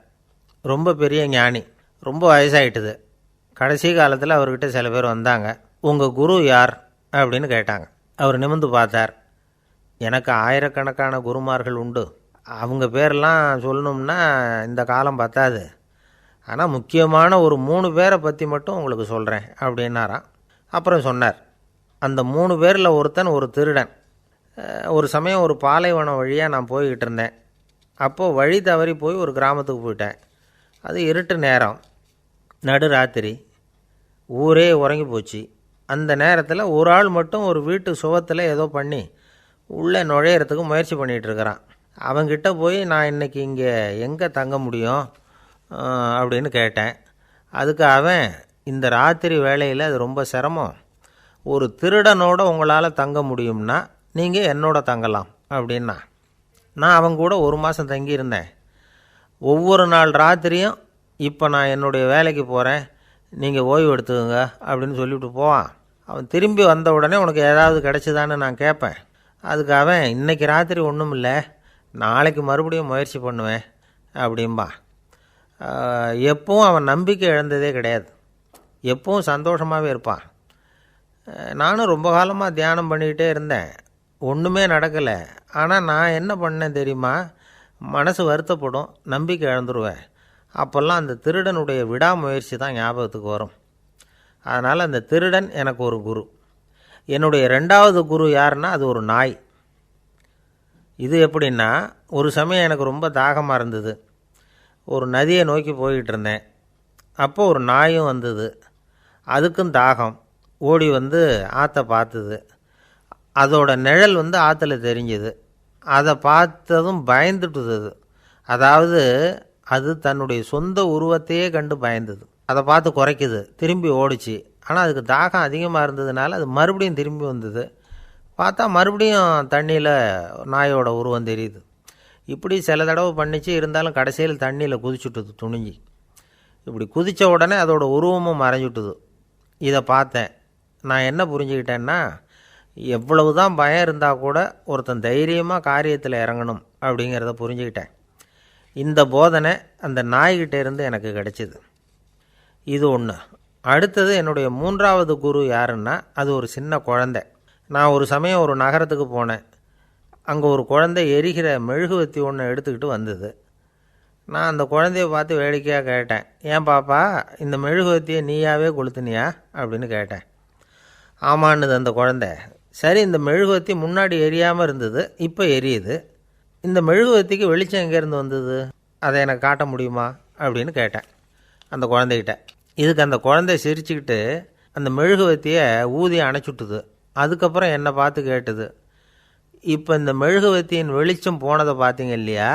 [SPEAKER 2] ரொம்ப பெரிய ஞானி, ரொம்ப வயசாகிட்டுது. கடைசி காலத்தில் அவர்கிட்ட சில பேர் வந்தாங்க. உங்கள் குரு யார் அப்படின்னு கேட்டாங்க. அவர் நிமிர்ந்து பார்த்தார். எனக்கு ஆயிரக்கணக்கான குருமார்கள் உண்டு, அவங்க பேரெல்லாம் சொல்லணும்னா இந்த காலம் பத்தாது, ஆனால் முக்கியமான ஒரு 3 பேரை பற்றி மட்டும் உங்களுக்கு சொல்கிறேன் அப்படின்னாராம். அப்புறம் சொன்னார், அந்த 3 பேரில் ஒருத்தன் ஒரு திருடன். ஒரு சமயம் ஒரு பாலைவனம் வழியாக நான் போய்கிட்டு இருந்தேன். அப்போது வழி தவறி போய் ஒரு கிராமத்துக்கு போயிட்டேன். அது இருட்டு நேரம், நடுராத்திரி, ஊரே உறங்கி போச்சு. அந்த நேரத்தில் ஒரு ஆள் மட்டும் ஒரு வீட்டு சுவத்தில் ஏதோ பண்ணி உள்ளே நுழையிறதுக்கு முயற்சி பண்ணிகிட்ருக்கிறான். அவங்கிட்ட போய் நான் இன்றைக்கி இங்கே எங்கே தங்க முடியும் அப்படின்னு கேட்டேன். அதுக்கு அவன், இந்த ராத்திரி வேளையில் அது ரொம்ப சிரமம், ஒரு திருடனோட உங்களால் தங்க முடியும்னா நீங்கள் என்னோட தங்கலாம் அப்படின்னா. நான் அவங்க கூட 1 மாதம் தங்கியிருந்தேன். ஒவ்வொரு நாள் ராத்திரியும், இப்போ நான் என்னுடைய வேலைக்கு போகிறேன், நீங்கள் ஓய்வு எடுத்துக்கோங்க அப்படின்னு சொல்லிவிட்டு போவான். அவன் திரும்பி வந்த உடனே உனக்கு ஏதாவது கிடச்சிதான்னு நான் கேட்பேன். அதுக்கு அவன், இன்றைக்கி ராத்திரி ஒன்றும் இல்லை, நாளைக்கு மறுபடியும் முயற்சி பண்ணுவேன் அப்படின்பா. எப்பவும் அவன் நம்பிக்கை இழந்ததே கிடையாது, எப்பவும் சந்தோஷமாகவே இருப்பான். நானும் ரொம்ப காலமாக தியானம் பண்ணிக்கிட்டே இருந்தேன், ஒன்றுமே நடக்கலை. ஆனால் நான் என்ன பண்ணேன் தெரியுமா, மனசு வருத்தப்படும், நம்பிக்கை இழந்துருவேன். அப்போல்லாம் அந்த திருடனுடைய விடாமுயற்சி தான் ஞாபகத்துக்கு வரும். அதனால் அந்த திருடன் எனக்கு ஒரு குரு. என்னுடைய 2வது குரு யாருன்னா, அது ஒரு நாய். இது எப்படின்னா, ஒரு சமயம் எனக்கு ரொம்ப தாகமாக இருந்தது. ஒரு நதியை நோக்கி போய்கிட்டு இருந்தேன். அப்போது ஒரு நாயும் வந்தது, அதுக்கும் தாகம். ஓடி வந்து ஆற்றை பார்த்துது. அதோட நிழல் வந்து ஆற்றுல தெரிஞ்சுது. அதை பார்த்ததும் பயந்துட்டுது. அதாவது அது தன்னுடைய சொந்த உருவத்தையே கண்டு பயந்தது. அதை பார்த்து குறைக்குது, திரும்பி ஓடிச்சு. ஆனால் அதுக்கு தாகம் அதிகமாக இருந்ததுனால அது மறுபடியும் திரும்பி வந்தது. பார்த்தா மறுபடியும் தண்ணியில் நாயோட உருவம் தெரியுது. இப்படி சில தடவை பண்ணிச்சு. இருந்தாலும் கடைசியில் தண்ணியில் குதிச்சுட்டுது துணிஞ்சி. இப்படி குதித்த உடனே அதோட உருவமும் மறைஞ்சுட்டுது. இதை பார்த்தேன். நான் என்ன புரிஞ்சுக்கிட்டேன்னா, எவ்வளவு தான் பயம் இருந்தால் கூட ஒருத்தன் தைரியமாக காரியத்தில் இறங்கணும் அப்படிங்கிறத புரிஞ்சுக்கிட்டேன். இந்த போதனை அந்த நாய்கிட்ட இருந்து எனக்கு கிடைச்சிது. இது ஒன்று. அடுத்தது, என்னுடைய 3வது குரு யாருன்னா, அது ஒரு சின்ன குழந்தை. நான் ஒரு சமயம் ஒரு நகரத்துக்கு போனேன். அங்கே ஒரு குழந்தை எரிகிற மெழுகுவத்தி ஒன்று எடுத்துக்கிட்டு வந்தது. நான் அந்த குழந்தைய பார்த்து வேடிக்கையாக கேட்டேன், ஏன் பாப்பா, இந்த மெழுகுவத்தியை நீயாவே கொளுத்துனியா அப்படின்னு கேட்டேன். ஆமான்னுது அந்த குழந்தை. சரி, இந்த மெழுகுவத்தி முன்னாடி எரியாமல் இருந்தது, இப்போ எரியுது. இந்த மெழுகுவத்திக்கு வெளிச்சம் எங்கேருந்து வந்தது, அதை எனக்கு காட்ட முடியுமா அப்படின்னு கேட்டேன் அந்த குழந்தைகிட்ட. இதுக்கு அந்த குழந்தை சிரிச்சுக்கிட்டு அந்த மெழுகுவத்தியை ஊதி அணைச்சுட்டுது. அதுக்கப்புறம் என்னை பார்த்து கேட்டுது, இப்போ இந்த மெழுகுவத்தியின் வெளிச்சம் போனதை பார்த்தீங்க இல்லையா,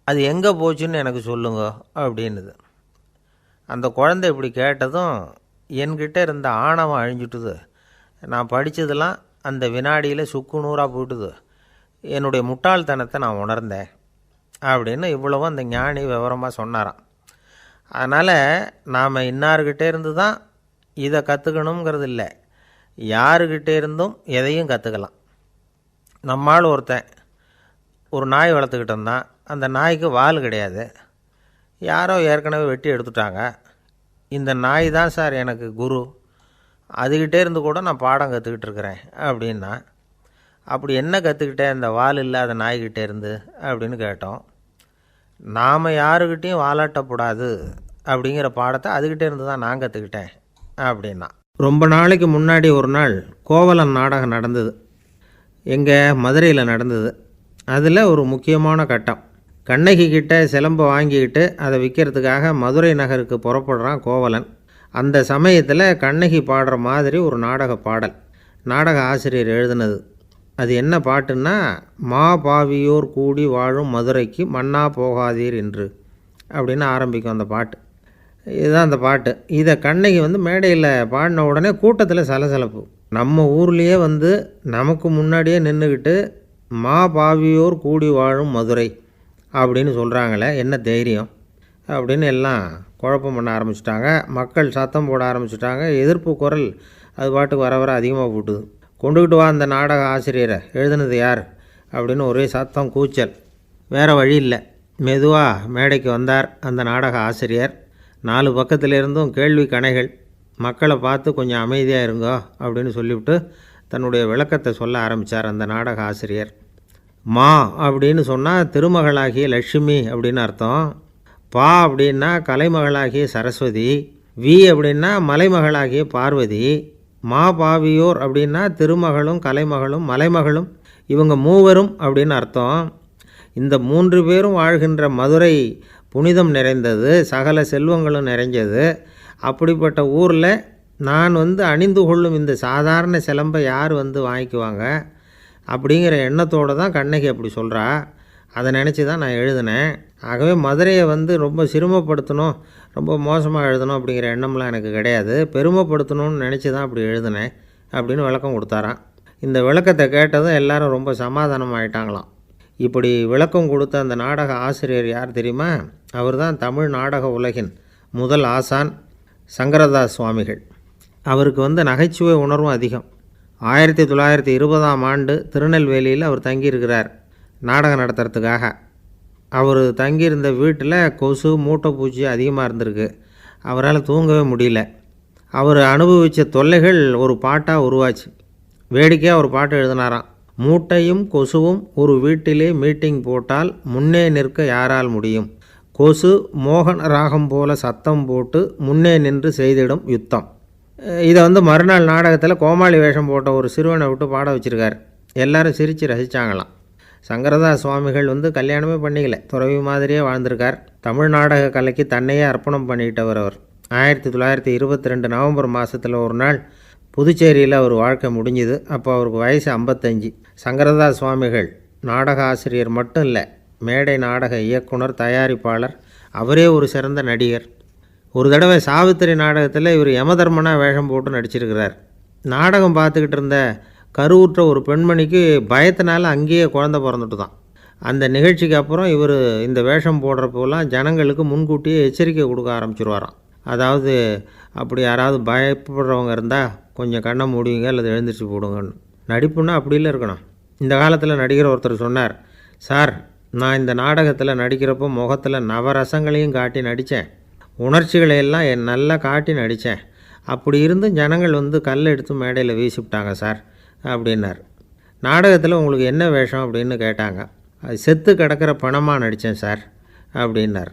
[SPEAKER 2] அது எங்கே போச்சுன்னு எனக்கு சொல்லுங்க அப்படின்னுது. அந்த குழந்தை இப்படி கேட்டதும் என்கிட்ட இருந்த ஆணவம் அழிஞ்சுட்டுது. நான் படித்ததெல்லாம் அந்த வினாடியில் சுக்கு நூறாக போயிட்டுது. என்னுடைய முட்டாள்தனத்தை நான் உணர்ந்தேன் அப்படின்னு இவ்வளவும் அந்த ஞானி விவரமாக சொன்னாராம். அதனால் நாம் இன்னார்கிட்டே இருந்து தான் இதை கற்றுக்கணுங்கிறது இல்லை, யாருக்கிட்டே இருந்தும் எதையும் கற்றுக்கலாம். நம்மால் ஒருத்தன் ஒரு நாய் வளர்த்துக்கிட்டு இருந்தான். அந்த நாய்க்கு வால் கிடையாது, யாரோ ஏற்கனவே வெட்டி எடுத்துட்டாங்க. இந்த நாய் தான் சார் எனக்கு குரு, அதுக்கிட்டே இருந்து கூட நான் பாடம் கற்றுக்கிட்டு இருக்கிறேன் அப்படின்னா. அப்படி என்ன கற்றுக்கிட்டேன் இந்த வால் இல்லாத நாய்கிட்டே இருந்து அப்படின்னு கேட்டோம். நாம் யாருக்கிட்டேயும் வாலாட்டக்கூடாது அப்படிங்கிற பாடத்தை அதுக்கிட்டே இருந்து தான் நான் கற்றுக்கிட்டேன் அப்படின்னா. ரொம்ப நாளைக்கு முன்னாடி ஒரு நாள் கோவலன் நாடகம் நடந்தது, எங்கே மதுரையில் நடந்தது. அதில் ஒரு முக்கியமான கட்டம், கண்ணகி கிட்ட சிலம்பை வாங்கிக்கிட்டு அதை விற்கிறதுக்காக மதுரை நகருக்கு புறப்படுறான் கோவலன். அந்த சமயத்தில் கண்ணகி பாடுற மாதிரி ஒரு நாடக பாடல் நாடக ஆசிரியர் எழுதினது. அது என்ன பாட்டுன்னா, மா பாவியோர் கூடி வாழும் மதுரைக்கு மன்னா போகாதீர் என்று அப்படின்னு ஆரம்பிக்கும் அந்த பாட்டு. இதுதான் அந்த பாட்டு. இதை கண்ணகி மேடையில் பாடின உடனே கூட்டத்தில் சலசலப்பு. நம்ம ஊர்லேயே நமக்கு முன்னாடியே நின்றுக்கிட்டு மா பாவியோர் கூடி வாழும் மதுரை அப்படின்னு சொல்கிறாங்களே, என்ன தைரியம் அப்படின்னு எல்லாம் குழப்பம் பண்ண ஆரம்பிச்சிட்டாங்க. மக்கள் சத்தம் போட ஆரம்பிச்சிட்டாங்க. எதிர்ப்பு குரல் அது பாட்டுக்கு வர வர அதிகமாக போட்டுது. கொண்டுக்கிட்டு வா அந்த நாடக ஆசிரியரை, எழுதுனது யார் அப்படின்னு ஒரே சத்தம் கூச்சல். வேறு வழி இல்லை. மெதுவாக மேடைக்கு வந்தார் அந்த நாடக ஆசிரியர். 4 பக்கத்திலிருந்தும் கேள்வி கணைகள். மக்களை பார்த்து கொஞ்சம் அமைதியாக இருங்கோ அப்படின்னு சொல்லிவிட்டு தன்னுடைய விளக்கத்தை சொல்ல ஆரம்பித்தார் அந்த நாடக ஆசிரியர். மா அப்படின்னு சொன்னால் திருமகளாகிய லட்சுமி அப்படின்னு அர்த்தம். பா அப்படின்னா கலைமகளாகிய சரஸ்வதி. வி அப்படின்னா மலைமகளாகிய பார்வதி. மா பாவியோர் அப்படின்னா திருமகளும் கலைமகளும் மலைமகளும், இவங்க மூவரும் அப்படின்னு அர்த்தம். இந்த 3 பேரும் வாழ்கின்ற மதுரை புனிதம் நிறைந்தது, சகல செல்வங்களும் நிறைஞ்சது. அப்படிப்பட்ட ஊரில் நான் அணிந்து கொள்ளும் இந்த சாதாரண சிலம்பை யார் வாங்கிக்குவாங்க அப்படிங்கிற எண்ணத்தோடு தான் கண்ணகி அப்படி சொல்கிறா. அதை நினச்சி தான் நான் எழுதினேன். ஆகவே மதுரையை ரொம்ப சிரமப்படுத்தணும், ரொம்ப மோசமாக எழுதணும் அப்படிங்கிற எண்ணம்லாம் எனக்கு கிடையாது. பெருமைப்படுத்தணும்னு நினச்சி தான் அப்படி எழுதினேன் அப்படின்னு விளக்கம் கொடுத்தாராம். இந்த விளக்கத்தை கேட்டதும் எல்லாரும் ரொம்ப சமாதானம் ஆகிட்டாங்களாம். இப்படி விளக்கம் கொடுத்த அந்த நாடக ஆசிரியர் யார் தெரியுமா? அவர் தான் தமிழ் நாடக உலகின் முதல் ஆசான் சங்கரதாஸ் சுவாமிகள். அவருக்கு நகைச்சுவை உணர்வும் அதிகம். 1920ஆம் ஆண்டு திருநெல்வேலியில் அவர் தங்கியிருக்கிறார் நாடகம் நடத்துறதுக்காக. அவர் தங்கியிருந்த வீட்டில் கொசு மூட்டைப்பூச்சி அதிகமாக இருந்திருக்கு. அவரால் தூங்கவே முடியல. அவர் அனுபவித்த தொல்லைகள் ஒரு பாட்டாக உருவாச்சு. வேடிக்கையாக ஒரு பாட்டு எழுதினாராம். மூட்டையும் கொசுவும் ஒரு வீட்டிலே மீட்டிங் போட்டால் முன்னே நிற்க யாரால் முடியும்? கொசு மோகன ராகம் போல சத்தம் போட்டு முன்னே நின்று செய்திடும் யுத்தம். இதை மறுநாள் நாடகத்தில் கோமாளி வேஷம் போட்ட ஒரு சிறுவனை விட்டு பாட வச்சுருக்கார். எல்லாரும் சிரித்து ரசித்தாங்களாம். சங்கரதாஸ் சுவாமிகள் கல்யாணமே பண்ணிக்கல, துறவி மாதிரியே வாழ்ந்திருக்கார். தமிழ் நாடக கலைக்கு தன்னையே அர்ப்பணம் பண்ணிக்கிட்டவர் அவர். 1922 நவம்பர் மாதத்தில் ஒரு நாள் புதுச்சேரியில் அவர் வாழ்க்கை முடிஞ்சுது. அப்போ அவருக்கு வயசு 55. சங்கரதாஸ் சுவாமிகள் நாடக ஆசிரியர் மட்டும் இல்லை, மேடை நாடக இயக்குனர், தயாரிப்பாளர். அவரே ஒரு சிறந்த நடிகர். ஒரு தடவை சாவித்திரி நாடகத்தில் இவர் யமதர்மனாக வேஷம் போட்டு நடிச்சிருக்கிறார். நாடகம் பார்த்துக்கிட்டு இருந்த கருவுற்ற ஒரு பெண்மணிக்கு பயத்தினால அங்கேயே குழந்தை பிறந்துட்டு தான். அந்த நிகழ்ச்சிக்கு அப்புறம் இவர் இந்த வேஷம் போடுறப்போலாம் ஜனங்களுக்கு முன்கூட்டியே எச்சரிக்கை கொடுக்க ஆரம்பிச்சிருவாராம். அதாவது அப்படி யாராவது பயப்படுறவங்க இருந்தால் கொஞ்சம் கண்ணை மூடிங்க அல்லது எழுந்திரிச்சு போடுங்கன்னு. நடிப்புன்னா அப்படிலாம் இருக்கணும். இந்த காலத்தில் நடிகர் ஒருத்தர் சொன்னார், சார் நான் இந்த நாடகத்தில் நடிக்கிறப்போ முகத்தில் நவரசங்களையும் காட்டி நடித்தேன், உணர்ச்சிகளையெல்லாம் நல்லா காட்டி நடித்தேன். அப்படி இருந்து ஜனங்கள் கல் எடுத்து மேடையில் வீசிவிட்டாங்க சார் அப்படின்னார். நாடகத்தில் உங்களுக்கு என்ன வேஷம் அப்படின்னு கேட்டாங்க. அது செத்து கிடக்கிற பணமாக நடித்தேன் சார் அப்படின்னார்.